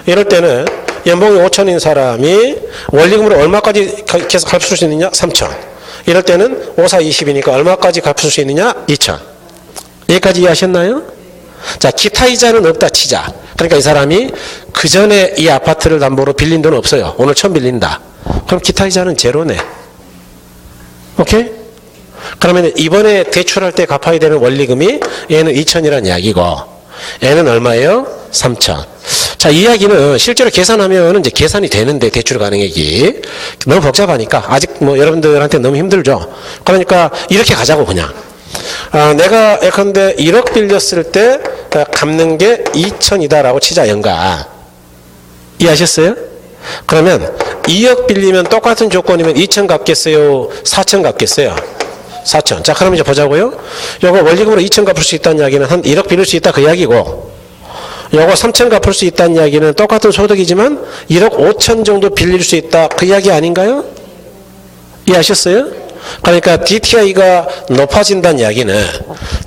이럴 때는 연봉이 5천인 사람이 원리금으로 얼마까지 계속 갚을 수 있느냐? 3천. 이럴 때는 5, 4, 20이니까 얼마까지 갚을 수 있느냐? 2천. 여기까지 이해하셨나요? 자, 기타 이자는 없다 치자. 그러니까 이 사람이 그 전에 이 아파트를 담보로 빌린 돈 없어요. 오늘 처음 빌린다. 그럼 기타 이자는 제로네. 오케이? 그러면 이번에 대출할 때 갚아야 되는 원리금이 얘는 2천이라는 이야기고 얘는 얼마예요? 3천. 자, 이 이야기는 실제로 계산하면 이제 계산이 되는데 대출 가능액이 너무 복잡하니까 아직 뭐 여러분들한테 너무 힘들죠. 그러니까 이렇게 가자고 그냥. 내가 예컨대 1억 빌렸을 때 갚는 게 2천이다라고 치자 연간. 이해하셨어요? 그러면 2억 빌리면 똑같은 조건이면 2천 갚겠어요? 4천 갚겠어요? 4천. 자, 그럼 이제 보자고요. 요거 원리금으로 2천 갚을 수 있다는 이야기는 한 1억 빌릴 수 있다 그 이야기고 요거 3천 갚을 수 있다는 이야기는 똑같은 소득이지만 1억 5천 정도 빌릴 수 있다 그 이야기 아닌가요? 이해하셨어요? 그러니까 DTI가 높아진다는 이야기는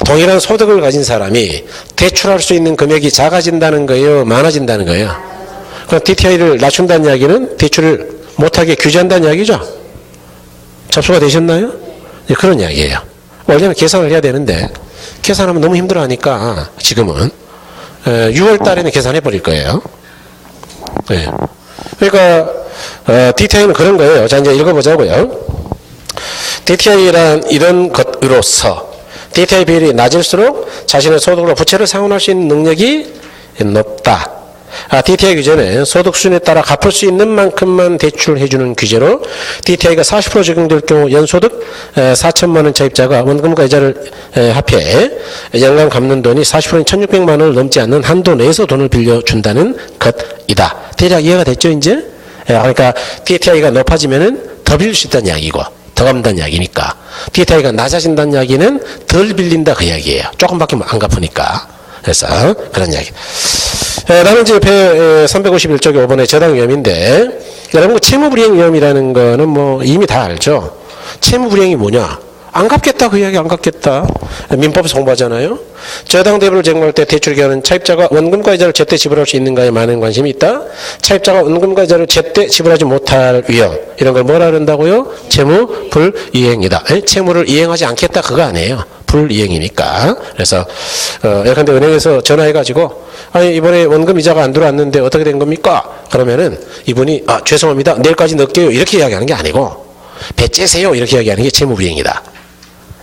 동일한 소득을 가진 사람이 대출할 수 있는 금액이 작아진다는 거예요? 많아진다는 거예요? 그럼 DTI를 낮춘다는 이야기는 대출을 못하게 규제한다는 이야기죠? 접수가 되셨나요? 네, 그런 이야기예요. 원래는 계산을 해야 되는데 계산하면 너무 힘들어하니까 지금은 6월 달에는 계산해 버릴 거예요. 네. 그러니까 DTI는 그런 거예요. 자, 이제 읽어보자고요. DTI란 이런 것으로서 DTI 비율이 낮을수록 자신의 소득으로 부채를 상환할 수 있는 능력이 높다. DTI 규제는 소득 수준에 따라 갚을 수 있는 만큼만 대출해주는 규제로 DTI가 40% 적용될 경우 연소득 4천만 원 차입자가 원금과 이자를 합해 연간 갚는 돈이 40%인 1,600만 원을 넘지 않는 한도 내에서 돈을 빌려준다는 것이다. 대략 이해가 됐죠 이제? 그러니까 DTI가 높아지면은 더 빌릴 수 있다는 이야기고 더 갚는다는 이야기니까 DTI가 낮아진다는 이야기는 덜 빌린다 그 이야기예요. 조금밖에 안 갚으니까. 그래서 그런 이야기. 다음은 이제 351쪽의 5번의 저당 위험인데 여러분 채무불이행 위험이라는 거는 뭐 이미 다 알죠. 채무불이행이 뭐냐? 안 갚겠다 그 이야기 안 갚겠다. 민법에서 공부하잖아요. 저당 대부를 제공할 때 대출 기한은 차입자가 원금과 이자를 제때 지불할 수 있는가에 많은 관심이 있다. 차입자가 원금과 이자를 제때 지불하지 못할 위험 이런 걸 뭐라 그런다고요? 채무불이행이다. 채무를 이행하지 않겠다 그거 아니에요. 불이행이니까. 그래서 예컨대 은행에서 전화해가지고 아니 이번에 원금 이자가 안 들어왔는데 어떻게 된 겁니까? 그러면은 이분이 죄송합니다 내일까지 넣을게요 이렇게 이야기하는 게 아니고 배째세요 이렇게 이야기하는 게 채무불이행이다.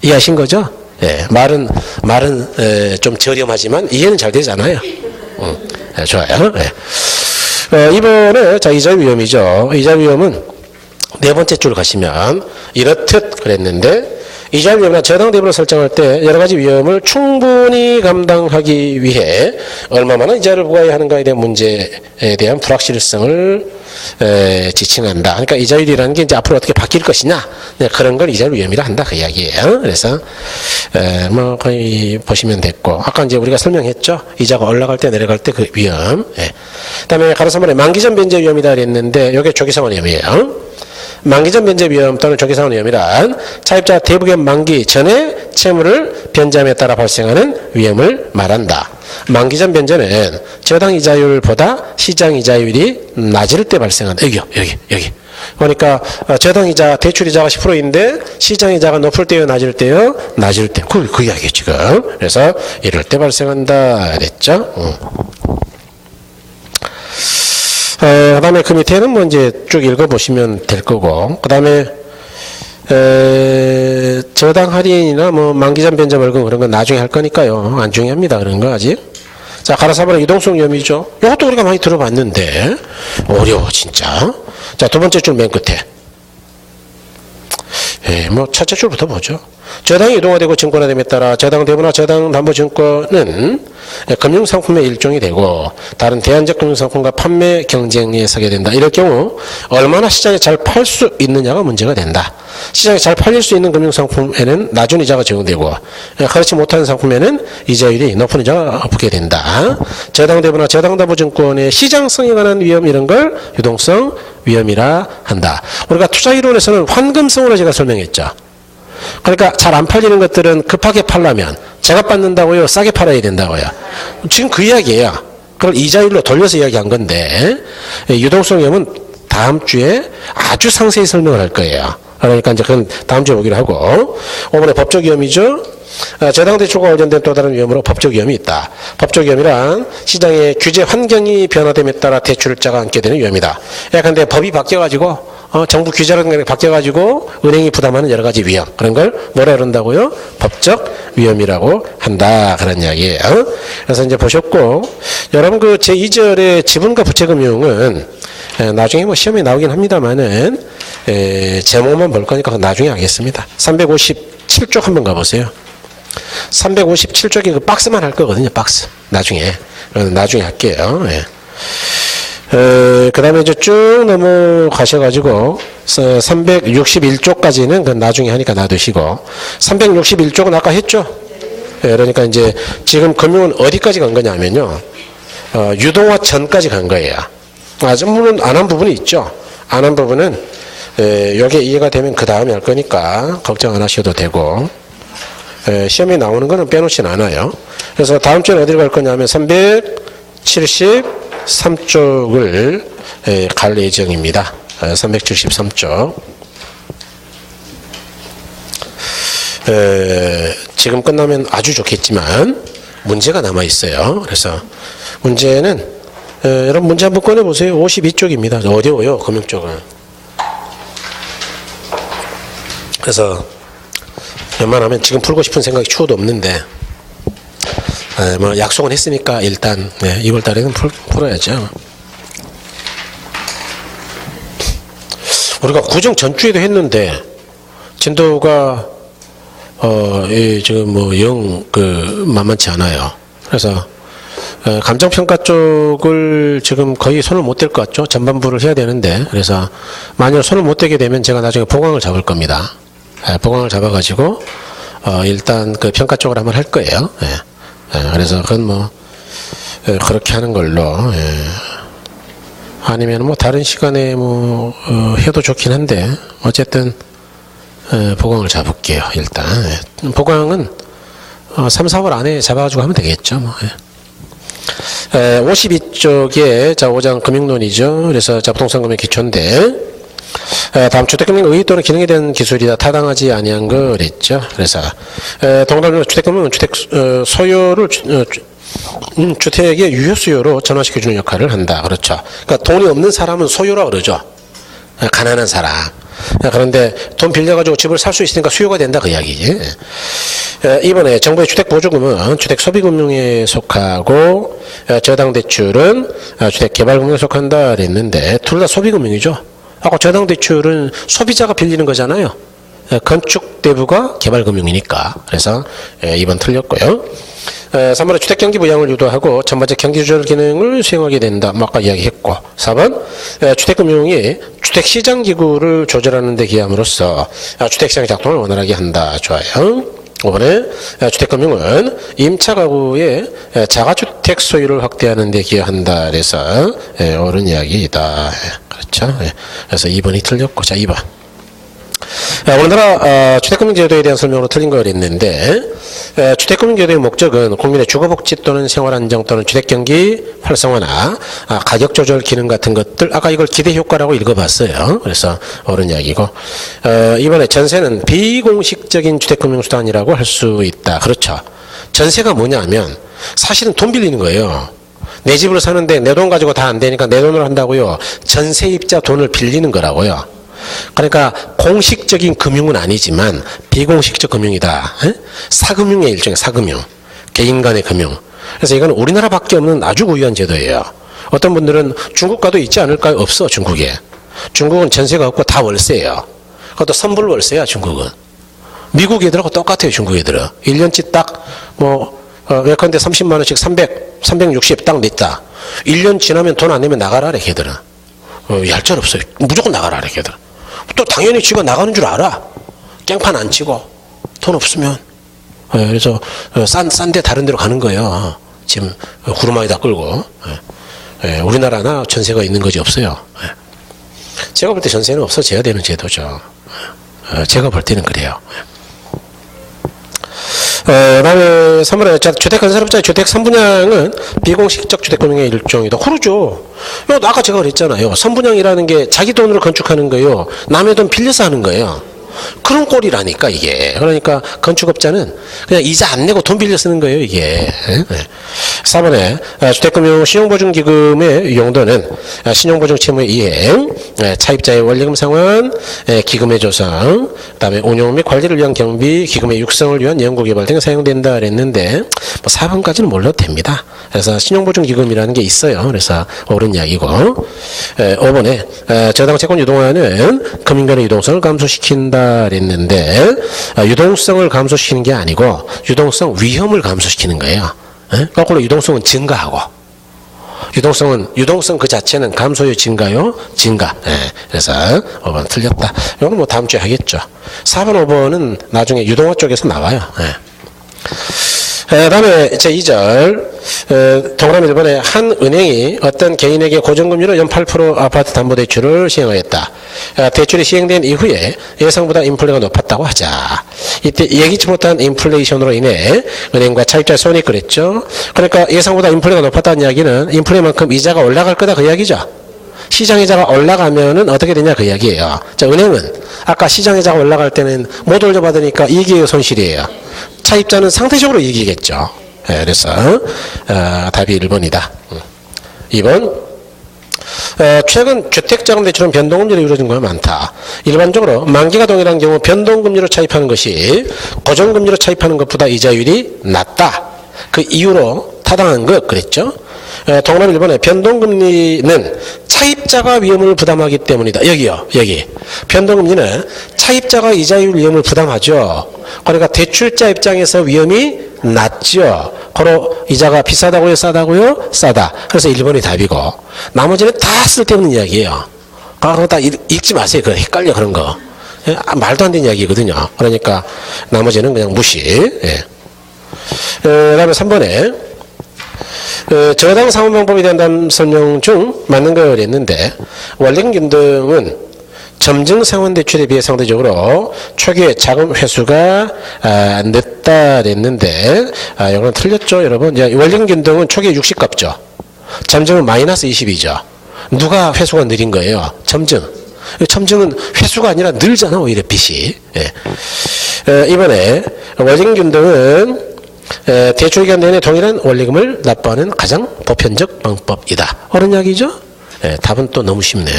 이해하신 거죠? 예, 말은 좀 저렴하지만 이해는 잘 되잖아요. 예, 좋아요. 예. 이번에 자 이자 위험이죠. 이자 위험은 네 번째 줄 가시면 이렇듯 그랬는데 이자 위험이나 저당 대부를 설정할 때 여러 가지 위험을 충분히 감당하기 위해 얼마만한 이자를 부과해야 하는가에 대한 문제에 대한 불확실성을 지칭한다. 그러니까 이자율이라는 게 이제 앞으로 어떻게 바뀔 것이냐, 네, 그런 걸 이자율 위험이라 한다 그 이야기예요. 그래서 뭐 거의 보시면 됐고, 아까 이제 우리가 설명했죠. 이자가 올라갈 때 내려갈 때 그 위험. 예. 그다음에 가로사물에 만기전 변제 위험이다 그랬는데 이게 조기상환 위험이에요. 만기전 변제 위험 또는 조기상환 위험이란 차입자 대부의 만기 전에 채무를 변제함에 따라 발생하는 위험을 말한다. 만기전 변제는 저당 이자율보다 시장 이자율이 낮을 때 발생한다. 여기. 그러니까 저당 이자, 대출 이자가 10%인데 시장 이자가 높을 때요, 낮을 때요? 낮을 때. 그 이야기 지금. 그래서 이럴 때 발생한다 그랬죠. 그 다음에 그 밑에는 뭐 이제 쭉 읽어보시면 될 거고, 그 다음에, 저당 할인이나 뭐 만기전 변제 벌금 그런 건 나중에 할 거니까요. 안 중요합니다. 그런 거 아직. 자, 가로사물의 유동성 위험이죠. 이것도 우리가 많이 들어봤는데, 어려워, 진짜. 자, 두 번째 줄 맨 끝에. 뭐, 첫째 줄부터 보죠. 저당이 유동화되고 증권화됨에 따라 저당 대부나 저당 담보증권은 금융상품의 일종이 되고 다른 대안적 금융상품과 판매 경쟁에 서게 된다. 이럴 경우 얼마나 시장에 잘 팔 수 있느냐가 문제가 된다. 시장에 잘 팔릴 수 있는 금융상품에는 낮은 이자가 적용되고 그렇지 못한 상품에는 이자율이 높은 이자가 붙게 된다. 저당 대부나 저당 담보증권의 시장성에 관한 위험 이런 걸 유동성 위험이라 한다. 우리가 투자이론에서는 환금성으로 제가 설명했죠. 그러니까 잘 안 팔리는 것들은 급하게 팔려면 제가 받는다고요? 싸게 팔아야 된다고요? 지금 그 이야기예요. 그걸 이자율로 돌려서 이야기한 건데 유동성 위험은 다음 주에 아주 상세히 설명을 할 거예요. 그러니까 이제 그건 다음 주에 오기로 하고, 이번에 법적 위험이죠. 저당 대출과 관련된 또 다른 위험으로 법적 위험이 있다. 법적 위험이란 시장의 규제 환경이 변화됨에 따라 대출자가 안게 되는 위험이다. 근데 법이 바뀌어가지고 정부 규제라는 게 바뀌어가지고 은행이 부담하는 여러 가지 위험, 그런 걸 뭐라 그런다고요? 법적 위험이라고 한다, 그런 이야기예요. 그래서 이제 보셨고, 여러분 그 제2절의 지분과 부채금융은 나중에 뭐 시험에 나오긴 합니다만은 제목만 볼 거니까 나중에 하겠습니다. 357쪽 한번 가보세요. 357쪽에 그 박스만 할 거거든요. 박스. 나중에 할게요. 예. 그 다음에 이제 쭉 넘어가셔가지고 361쪽까지는 그 나중에 하니까 놔두시고 361쪽은 아까 했죠. 예, 그러니까 이제 지금 금융은 어디까지 간 거냐면요, 유동화 전까지 간 거예요. 아직 물론 안 한 부분이 있죠. 안 한 부분은 요게 이해가 되면 그 다음에 할 거니까 걱정 안 하셔도 되고, 시험에 나오는 거는 빼놓진 않아요. 그래서 다음 주에 어디를 갈 거냐면 373쪽을 갈 예정입니다. 373쪽. 지금 끝나면 아주 좋겠지만 문제가 남아 있어요. 그래서 문제는 여러분 문제 한번 꺼내보세요. 52쪽입니다. 어려워요, 금융 쪽은. 그래서 웬만하면 지금 풀고 싶은 생각이 추호도 없는데, 뭐 약속은 했으니까 일단 2월 달에는 풀어야죠. 우리가 구정 전주에도 했는데 진도가 지금 뭐 영 만만치 않아요. 그래서 감정평가 쪽을 지금 거의 손을 못 댈 것 같죠. 전반부를 해야 되는데, 그래서 만약 손을 못 대게 되면 제가 나중에 보강을 잡을 겁니다. 보강을 잡아가지고 일단 그 평가 쪽을 한번 할 거예요. 그래서 그건 뭐 그렇게 하는 걸로, 아니면 뭐 다른 시간에 뭐 해도 좋긴 한데 어쨌든 보강을 잡을게요. 일단 보강은 3, 4월 안에 잡아가지고 하면 되겠죠. 뭐. 52쪽에 자 5장 금융론이죠. 그래서 자 부동산 금융 기초인데, 다음 주택금융 의의 또는 기능에 대한 기술이다. 타당하지 아니한 거 그랬죠. 그래서 동남아 주택금융은 주택 소요를 주택의 유효 수요로 전환시켜주는 역할을 한다. 그렇죠. 그러니까 돈이 없는 사람은 소요라 그러죠. 가난한 사람. 그런데 돈 빌려가지고 집을 살 수 있으니까 수요가 된다, 그 이야기지. 이번에 정부의 주택보조금은 주택소비금융에 속하고 저당대출은 주택개발금융에 속한다 그랬는데 둘 다 소비금융이죠. 아까 저당대출은 소비자가 빌리는 거잖아요. 건축대부가 개발금융이니까. 그래서 2번 틀렸고요. 3번에 주택경기 부양을 유도하고 전반적 경기조절 기능을 수행하게 된다. 아까 이야기했고. 4번 주택금융이 주택시장기구를 조절하는 데 기함으로써 주택시장 작동을 원활하게 한다. 좋아요. 5번에 주택금융은 임차가구의 자가주택 소유를 확대하는 데 기여한다. 그래서 옳은 이야기이다. 그렇죠. 그래서 2번이 틀렸고. 자, 2번. 우리나라 주택금융제도에 대한 설명으로 틀린 거 그랬는데 주택금융제도의 목적은 국민의 주거복지 또는 생활안정 또는 주택경기 활성화나 가격 조절 기능 같은 것들 아까 이걸 기대효과라고 읽어봤어요. 그래서 옳은 이야기고 이번에 전세는 비공식적인 주택금융수단이라고 할 수 있다. 그렇죠. 전세가 뭐냐면 사실은 돈 빌리는 거예요. 내 집을 사는데 내 돈 가지고 다 안 되니까 내 돈으로 한다고요. 전세입자 돈을 빌리는 거라고요. 그러니까 공식적인 금융은 아니지만 비공식적 금융이다. 사금융의 일종의 사금융. 개인 간의 금융. 그래서 이건 우리나라밖에 없는 아주 고유한 제도예요. 어떤 분들은 중국과도 있지 않을까요? 없어, 중국에. 중국은 전세가 없고 다 월세예요. 그것도 선불월세야, 중국은. 미국 애들하고 똑같아요, 중국 애들은. 1년치 딱, 예컨대 30만원씩 360 딱 냈다. 1년 지나면 돈 안 내면 나가라, 걔들은. 얄짤 없어요. 무조건 나가라, 걔들은. 또 당연히 쥐가 나가는 줄 알아. 깽판 안 치고 돈 없으면. 그래서 싼데 다른 데로 가는 거예요. 지금 구루마에다 끌고. 우리나라나 전세가 있는 것이 없어요. 제가 볼 때 전세는 없어져야 되는 제도죠. 제가 볼 때는 그래요. 다음에 3번에 주택건설업자의 주택 3분양은 비공식적 주택금융의 일종이다. 그러죠. 아까 제가 그랬잖아요. 3분양이라는 게 자기 돈으로 건축하는 거예요. 남의 돈 빌려서 하는 거예요. 그런 꼴이라니까 이게. 그러니까 건축업자는 그냥 이자 안 내고 돈 빌려 쓰는 거예요 이게. 4번에 주택금융 신용보증기금의 용도는 신용보증 채무의 이행, 차입자의 원리금 상환, 기금의 조성, 그다음에 운용 및 관리를 위한 경비, 기금의 육성을 위한 연구개발 등에 사용된다 그랬는데 4번까지는 몰라도 됩니다. 그래서 신용보증기금이라는 게 있어요. 그래서 옳은 이야기고 5번에 저당 채권 유동화는 금융간의 유동성을 감소시킨다 그랬는데 유동성을 감소시키는 게 아니고 유동성 위험을 감소시키는 거예요. 거꾸로 유동성은 증가하고 유동성 그 자체는 감소요 증가요? 증가. 그래서 5번 틀렸다. 이건 다음 주에 하겠죠. 4번 5번은 나중에 유동화 쪽에서 나와요. 다음에 제2절 동그라미 1번에 한 은행이 어떤 개인에게 고정금리로 연 8% 아파트 담보대출을 시행하였다. 대출이 시행된 이후에 예상보다 인플레가 높았다고 하자. 이때 예기치 못한 인플레이션으로 인해 은행과 차입자의 손이 그랬죠. 그러니까 예상보다 인플레가 높았다는 이야기는 인플레만큼 이자가 올라갈 거다 그 이야기죠. 시장이자가 올라가면은 어떻게 되냐 그 이야기예요. 자, 은행은 아까 시장이자가 올라갈 때는 못 돌려받으니까 이익이에요, 손실이에요? 차입자는 상대적으로 이익이겠죠. 그래서 답이 1번이다. 2번 최근 주택자금 대출은 변동금리로 이루어진 경우가 많다. 일반적으로 만기가 동일한 경우 변동금리로 차입하는 것이 고정금리로 차입하는 것보다 이자율이 낮다. 그 이유로 타당한 것 그랬죠. 동그라미 1번에 변동금리는 차입자가 위험을 부담하기 때문이다. 여기 변동금리는 차입자가 이자율 위험을 부담하죠. 그러니까 대출자 입장에서 위험이 낮죠. 바로 이자가 비싸다고요? 싸다고요? 싸다. 그래서 1번이 답이고 나머지는 다 쓸데없는 이야기예요. 그거 다 읽지 마세요. 그 헷갈려 그런 거. 말도 안 되는 이야기거든요. 그러니까 나머지는 그냥 무시. 그다음에 3번에 저당 상환 방법에 대한 설명 중 맞는 걸 그랬는데 원리금균등은 점증 상환 대출에 비해 상대적으로 초기에 자금 회수가 늦다 그랬는데 이건 틀렸죠 여러분. 원리금균등은 초기에 60 갚죠. 점증은 마이너스 22죠. 누가 회수가 느린 거예요? 점증은 회수가 아니라 늘잖아 오히려 빚이. 이번에 원리금균등은 대출기간 내내 동일한 원리금을 납부하는 가장 보편적 방법이다. 옳은 이야기죠? 답은 또 너무 쉽네.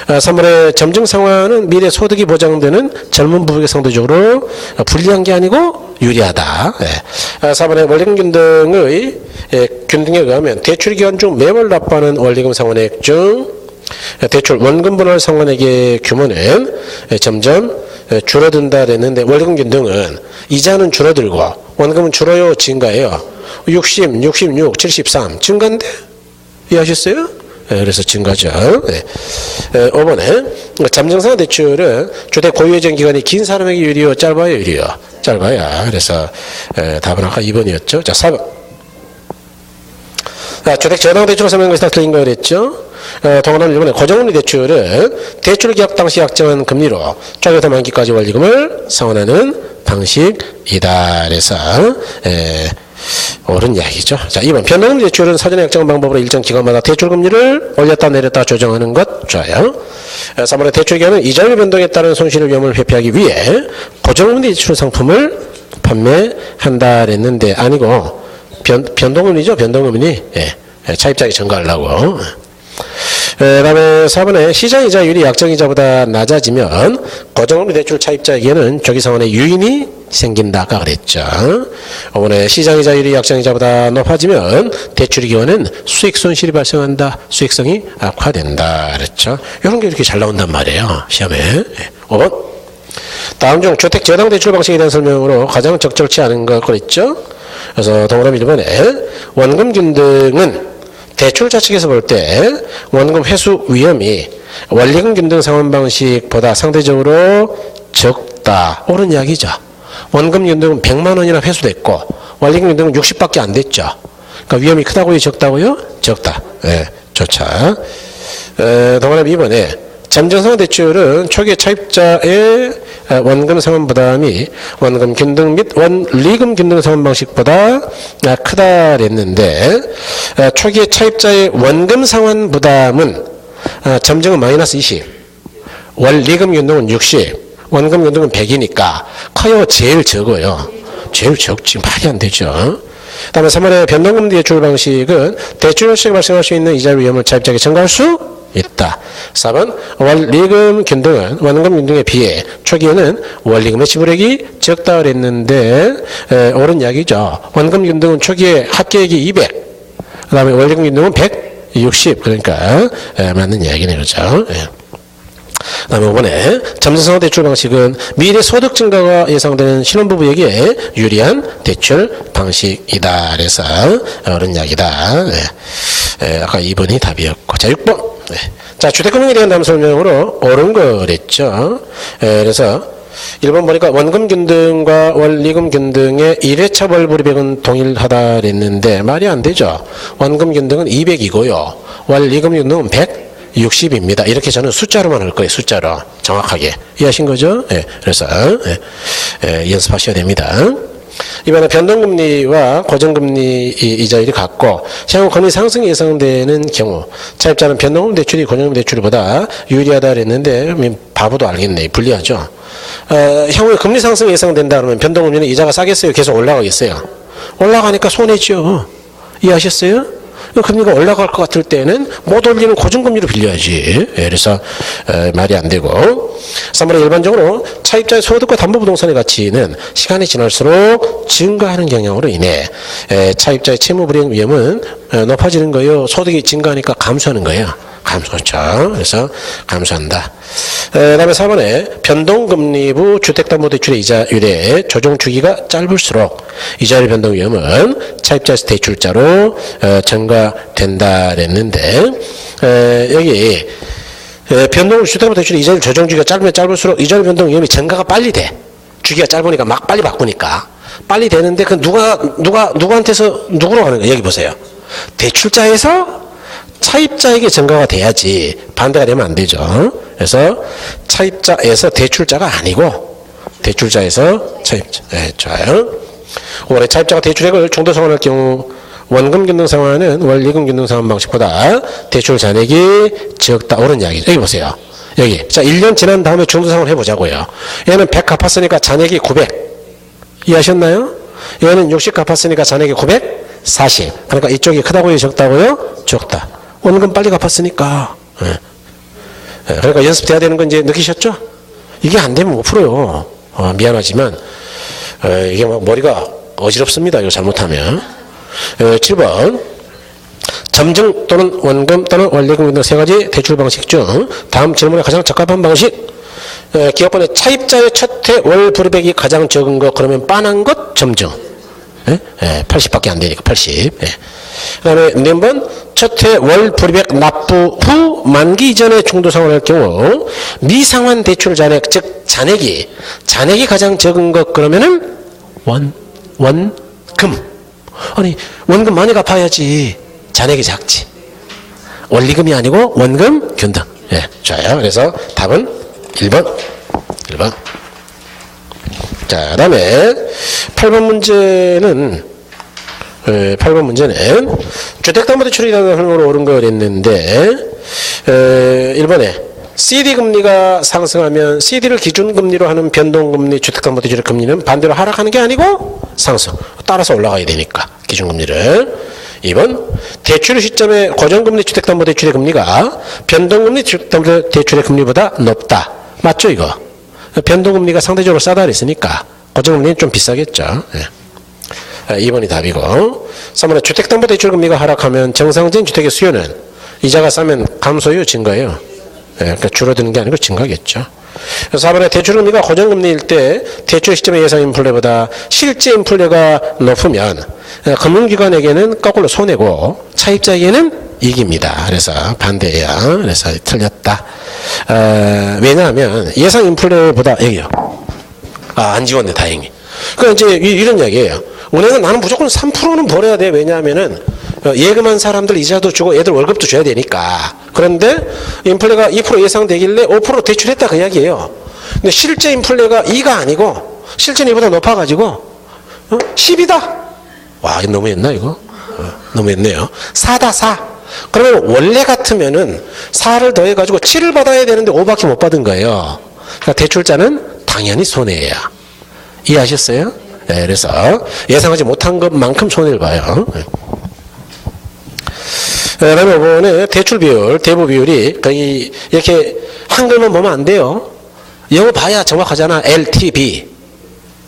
3번에 점증 상환은 미래 소득이 보장되는 젊은 부부에게 상대적으로 불리한 게 아니고 유리하다. 예. 4번에 원리금 균등의 균등에 의하면 대출기간 중 매월 납부하는 원리금 상환액 중 대출 원금 분할 상환액의 규모는 점점 줄어든다 그랬는데 원리금 균등은 이자는 줄어들고 원금은 줄어요 증가해요. 60, 66, 73 증가인데 이해하셨어요? 그래서 증가죠. 5번에 잠정상 대출은 주택 고유 예정 기간이 긴 사람에게 유리요 짧아요 유리요 짧아요. 그래서 답은 아까 2번이었죠. 자 4번 주택 저당 대출을 설명한 것이 다 틀린 거 그랬죠. 동그라미 1번에 고정금리 대출은 대출 계약 당시 약정한 금리로 초기부터 만기까지 원리금을 상환하는 방식이다. 그래서 옳은 이야기죠. 자, 2번 변동금리 대출은 사전에 약정한 방법으로 일정 기간마다 대출 금리를 올렸다 내렸다 조정하는 것 좋아요. 3번에 대출 기간은 이자율 변동에 따른 손실 위험을 회피하기 위해 고정금리 대출 상품을 판매한다 그랬는데 아니고 변동금리죠. 변동금리. 차입자액 증가하려고. 그다음에 4번에 시장이자율이 약정이자보다 낮아지면 고정금리 대출 차입자에게는 조기상환의 유인이 생긴다가 그랬죠. 5번에 시장이자율이 약정이자보다 높아지면 대출기관은 수익 손실이 발생한다. 수익성이 악화된다. 그랬죠. 이런 게 이렇게 잘 나온단 말이에요. 시험에. 5번. 다음 중 주택 저당 대출 방식에 대한 설명으로 가장 적절치 않은 것 그랬죠. 그래서 동그라미 1번에 원금 균등은 대출자 측에서 볼 때 원금 회수 위험이 원리금 균등 상환 방식보다 상대적으로 적다. 옳은 이야기죠. 원금 균등은 100만 원이나 회수됐고 원리금 균등은 60밖에 안 됐죠. 그러니까 위험이 크다고요? 적다고요? 적다. 네, 좋죠. 동그라미 2번에 잠정상 대출은 초기 차입자의 원금 상환 부담이 원금 균등 및 원리금 균등 상환 방식보다 크다 그랬는데 초기 차입자의 원금 상환 부담은 잠정은 마이너스 20, 원리금 균등은 60, 원금 균등은 100이니까 커요. 제일 적어요. 제일 적지. 말이 안 되죠. 다음에 3번의 변동금리 대출 방식은 대출 시에 발생할 수 있는 이자 위험을 차입자에게 전가할 수 있다. 4번 원리금 균등은 원금 균등에 비해 초기에는 원리금의 지불액이 적다 그랬는데 옳은 이야기죠. 원금 균등은 초기에 합계액이 200, 그 다음에 원리금 균등은 160. 그러니까 맞는 이야기네요. 그렇죠? 그 다음에 5번에 잠정상 대출 방식은 미래 소득 증가가 예상되는 신혼부부에게 유리한 대출 방식이다. 그래서 옳은 이야기다. 아까 2번이 답이었고. 자, 6번. 자, 주택금융에 대한 다음 설명으로 옳은 거 그랬죠. 그래서 1번 보니까 원금 균등과 원리금 균등의 1회차 벌불이백은 동일하다 그랬는데 말이 안 되죠. 원금 균등은 200이고요. 원리금 균등은 160입니다. 이렇게 저는 숫자로만 할 거예요. 숫자로. 정확하게. 이해하신 거죠? 그래서 연습하셔야 됩니다. 이번에 변동금리와 고정금리 이자율이 같고 향후 금리 상승이 예상되는 경우 차입자는 변동금 대출이 고정금 대출보다 유리하다 그랬는데 바보도 알겠네. 불리하죠. 향후에 금리 상승이 예상된다 그러면 변동금리는 이자가 싸겠어요? 계속 올라가겠어요? 올라가니까 손해죠. 이해하셨어요? 금리가 올라갈 것 같을 때는 못 올리는 고정금리로 빌려야지. 그래서 말이 안 되고 3번에 일반적으로 차입자의 소득과 담보부동산의 가치는 시간이 지날수록 증가하는 경향으로 인해 차입자의 채무불이행 위험은 높아지는 거예요. 소득이 증가하니까 감소하는 거예요. 감소죠. 그래서 감소한다. 그다음에 4번에 변동금리부 주택담보대출의 이자율의 조정 주기가 짧을수록 이자율 변동 위험은 차입자에서 대출자로 증가된다 그랬는데 여기 주택담보대출의 이자율 조정 주기가 짧으면 짧을수록 이자율 변동 위험이 증가가 빨리 돼. 주기가 짧으니까 막 빨리 바꾸니까 빨리 되는데 그 누구한테서 누구로 가는 거예요? 여기 보세요. 대출자에서 차입자에게 증가가 돼야지 반대가 되면 안 되죠. 그래서 차입자에서 대출자가 아니고 대출자에서 차입자. 좋아요. 5번에 차입자가 대출액을 중도 상환할 경우 원금 균등 상환은 원리금 균등 상환 방식보다 대출 잔액이 적다. 옳은 이야기죠. 여기 보세요. 여기. 자, 1년 지난 다음에 중도 상환 해보자고요. 얘는 100 갚았으니까 잔액이 900. 이해하셨나요? 얘는 60 갚았으니까 잔액이 940. 그러니까 이쪽이 크다고요? 적다고요? 적다. 원금 빨리 갚았으니까. 그러니까 연습돼야 되는 건 이제 느끼셨죠? 이게 안 되면 못 풀어요. 미안하지만 이게 막 머리가 어지럽습니다. 이거 잘못하면. 7번. 점증 또는 원금 또는 원리금 등 세 가지 대출 방식 중 다음 질문에 가장 적합한 방식. 기업번의 차입자의 첫해 월 불이백이 가장 적은 것, 그러면 빤한 것 점증. 80밖에 안 되니까 80. 그 다음에 4번, 첫해 월 불이백 납부 후 만기 이전에 중도상환할 경우 미상환 대출 잔액, 즉 잔액이 가장 적은 것, 그러면은 원금. 아니, 원금 많이 갚아야지 잔액이 작지. 원리금이 아니고 원금 균등. 좋아요. 그래서 답은 1번. 자, 그 다음에 8번 문제는 주택담보대출이라는 옳은 거 그랬는데 1번에 CD금리가 상승하면 CD를 기준금리로 하는 변동금리 주택담보대출의 금리는 반대로 하락하는 게 아니고 상승. 따라서 올라가야 되니까 기준금리를. 2번 대출 시점에 고정금리 주택담보대출의 금리가 변동금리 주택담보대출의 금리보다 높다. 맞죠 이거? 변동금리가 상대적으로 싸다 그랬으니까 고정금리는 좀 비싸겠죠. 2번이 답이고. 3번에 주택담보대출금리가 하락하면 정상적인 주택의 수요는 이자가 싸면 감소요 증가요? 그러니까 줄어드는 게 아니고 증가겠죠. 4번에 대출금리가 고정금리일 때 대출 시점의 예상 인플레보다 실제 인플레가 높으면 금융기관에게는 거꾸로 손해고 차입자에게는 이익입니다. 그래서 반대야. 그래서 틀렸다. 왜냐하면 예상 인플레보다 여기요. 안 지웠네 다행히. 그러니까 이제 이런 이야기예요. 은행은 나는 무조건 3%는 벌어야 돼. 왜냐하면은 예금한 사람들 이자도 주고 애들 월급도 줘야 되니까. 그런데 인플레가 2% 예상되길래 5% 대출했다 그 이야기예요. 근데 실제 인플레가 2가 아니고 실제는 이보다 높아가지고 10이다. 와, 이거 너무했나 이거? 너무했네요. 4다 4. 그러면 원래 같으면은 4를 더해가지고 7을 받아야 되는데 5밖에 못 받은 거예요. 그러니까 대출자는 당연히 손해야. 이해하셨어요? 그래서 예상하지 못한 것만큼 손해를 봐요. 그다음에 이번에 대출 비율, 대부 비율이 거의 이렇게 한글만 보면 안 돼요. 영어 봐야 정확하잖아. LTV,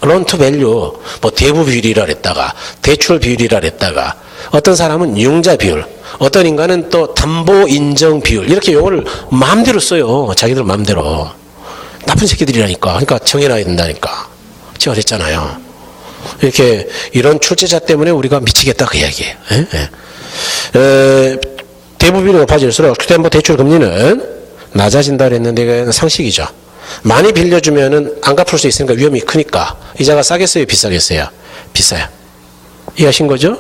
loan to value, 뭐 대부 비율이라 그랬다가 대출 비율이라 그랬다가 어떤 사람은 융자 비율, 어떤 인간은 또 담보 인정 비율 이렇게 용어를 마음대로 써요. 자기들 마음대로. 나쁜 새끼들이라니까. 그러니까 정해놔야 된다니까. 제가 그랬잖아요. 이렇게 이런 출제자 때문에 우리가 미치겠다 그 이야기예요. 대부 비율이 높아질수록 주택담보 대출 금리는 낮아진다 그랬는데 이건 상식이죠. 많이 빌려주면은 안 갚을 수 있으니까 위험이 크니까 이자가 싸겠어요, 비싸겠어요? 비싸요. 이해하신 거죠?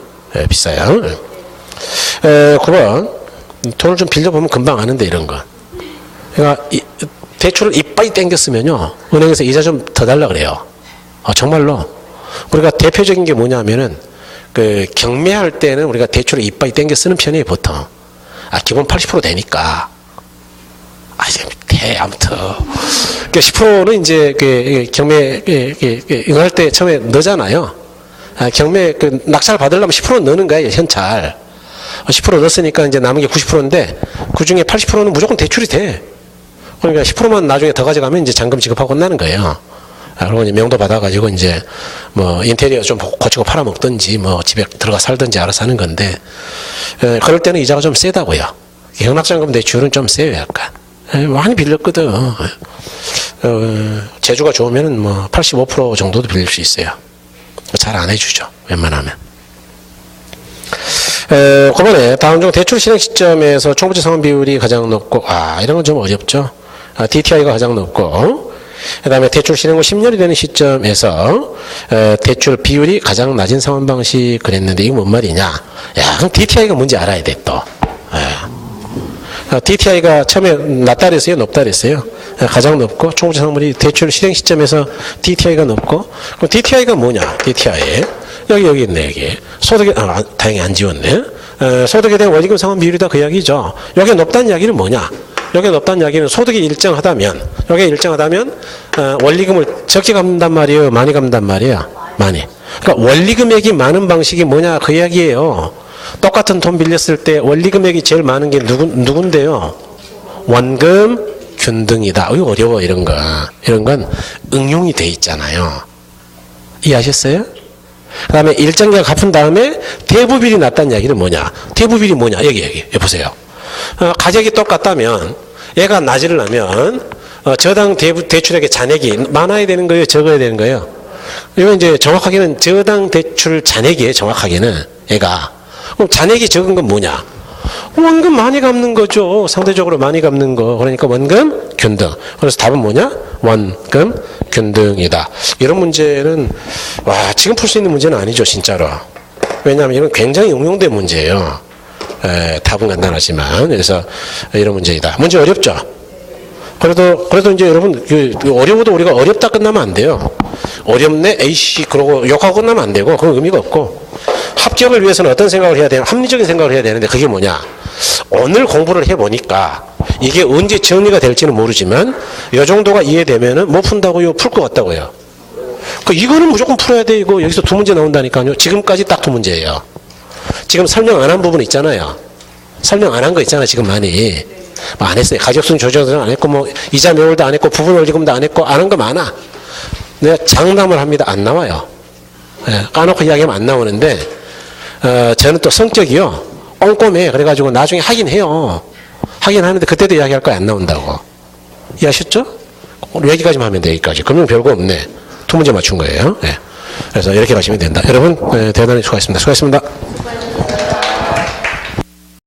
비싸요. 9번 돈을 좀 빌려보면 금방 아는데 이런 거. 그러니까 대출을 이빠이 땡겼으면요 은행에서 이자 좀 더 달라 그래요. 정말로. 우리가 대표적인 게 뭐냐면은 그 경매할 때는 우리가 대출을 이빠이 땡겨 쓰는 편이에요 보통. 기본 80% 되니까. 아무튼. 그 10%는 이제 그 경매 응할 때 처음에 넣잖아요. 경매 그 낙찰 받으려면 10% 넣는 거예요 현찰. 10% 넣었으니까 이제 남은 게 90%인데 그 중에 80%는 무조건 대출이 돼. 그러니까 10%만 나중에 더 가져가면 이제 잔금 지급하고 끝나는 거예요. 그리고 이제 명도 받아가지고 이제 뭐 인테리어 좀 고치고 팔아먹든지 뭐 집에 들어가 살든지 알아서 하는 건데, 그럴 때는 이자가 좀 세다고요. 경락잔금 대출은 좀 세요 약간. 많이 빌렸거든. 재주가 좋으면은 뭐 85% 정도도 빌릴 수 있어요. 잘 안 해주죠 웬만하면. 그번에 다음 중 대출 실행 시점에서 총부채 상환 비율이 가장 높고, 이런 건 좀 어렵죠. DTI가 가장 높고, 그 다음에 대출 실행 후 10년이 되는 시점에서 대출 비율이 가장 낮은 상환 방식 그랬는데 이거 뭔 말이냐. 그럼 DTI가 뭔지 알아야 돼 또. DTI가 처음에 낮다 그랬어요? 높다 그랬어요? 가장 높고 총부채 상환이 대출 실행 시점에서 DTI가 높고, 그럼 DTI가 뭐냐? DTI 여기 있네. 여기 소득에 다행히 안 지웠네. 소득에 대한 원리금 상환 비율이다 그 이야기죠. 여기 높다는 이야기는 뭐냐? 여기 높다는 이야기는 소득이 일정하다면, 여기 일정하다면 원리금을 적게 갚는단 말이에요, 많이 갚는단 말이에요? 많이. 그러니까 원리금액이 많은 방식이 뭐냐 그 이야기예요. 똑같은 돈 빌렸을 때 원리금액이 제일 많은 게 누군데요? 원금 균등이다. 이거 어려워 이런 거. 이런 건 응용이 돼 있잖아요. 이해하셨어요? 그 다음에 일정기간 갚은 다음에 대부비율이 낮다는 이야기는 뭐냐? 대부비율이 뭐냐? 여기 보세요. 가격이 똑같다면 얘가 낮으려면 저당 대출액의 잔액이 많아야 되는 거예요? 적어야 되는 거예요? 이건 이제 정확하게는 저당 대출 잔액이에요. 정확하게는 얘가. 그럼 잔액이 적은 건 뭐냐? 원금 많이 갚는 거죠. 상대적으로 많이 갚는 거. 그러니까 원금 균등. 그래서 답은 뭐냐? 원금 균등이다. 이런 문제는 지금 풀 수 있는 문제는 아니죠. 진짜로. 왜냐하면 이건 굉장히 응용된 문제예요. 답은 간단하지만. 그래서 이런 문제이다. 문제 어렵죠? 그래도 이제 여러분, 어려워도 우리가 어렵다 끝나면 안 돼요. 어렵네, 에이씨, 그러고 욕하고 끝나면 안 되고, 그건 의미가 없고. 합격을 위해서는 어떤 생각을 해야 되냐? 합리적인 생각을 해야 되는데, 그게 뭐냐? 오늘 공부를 해보니까, 이게 언제 정리가 될지는 모르지만, 이 정도가 이해되면은 못 푼다고요? 풀 것 같다고요? 이거는 무조건 풀어야 돼, 이거. 여기서 두 문제 나온다니까요. 지금까지 딱 두 문제예요. 지금 설명 안 한 부분 있잖아요. 설명 안 한 거 있잖아요, 지금 많이. 안 했어요. 가격순 조정도 안 했고, 이자 매월도 안 했고, 부분 원리금도 안 했고, 안 한 거 많아. 내가 장담을 합니다. 안 나와요. 까놓고 이야기하면 안 나오는데, 저는 또 성격이요. 꼼꼼해. 그래가지고 나중에 하긴 해요. 하긴 하는데, 그때도 이야기할 거야. 안 나온다고. 이해하셨죠? 여기까지만 하면 돼, 여기까지. 그러면 별거 없네. 두 문제 맞춘 거예요. 그래서 이렇게 가시면 된다. 여러분, 대단히 수고하셨습니다. 수고하셨습니다.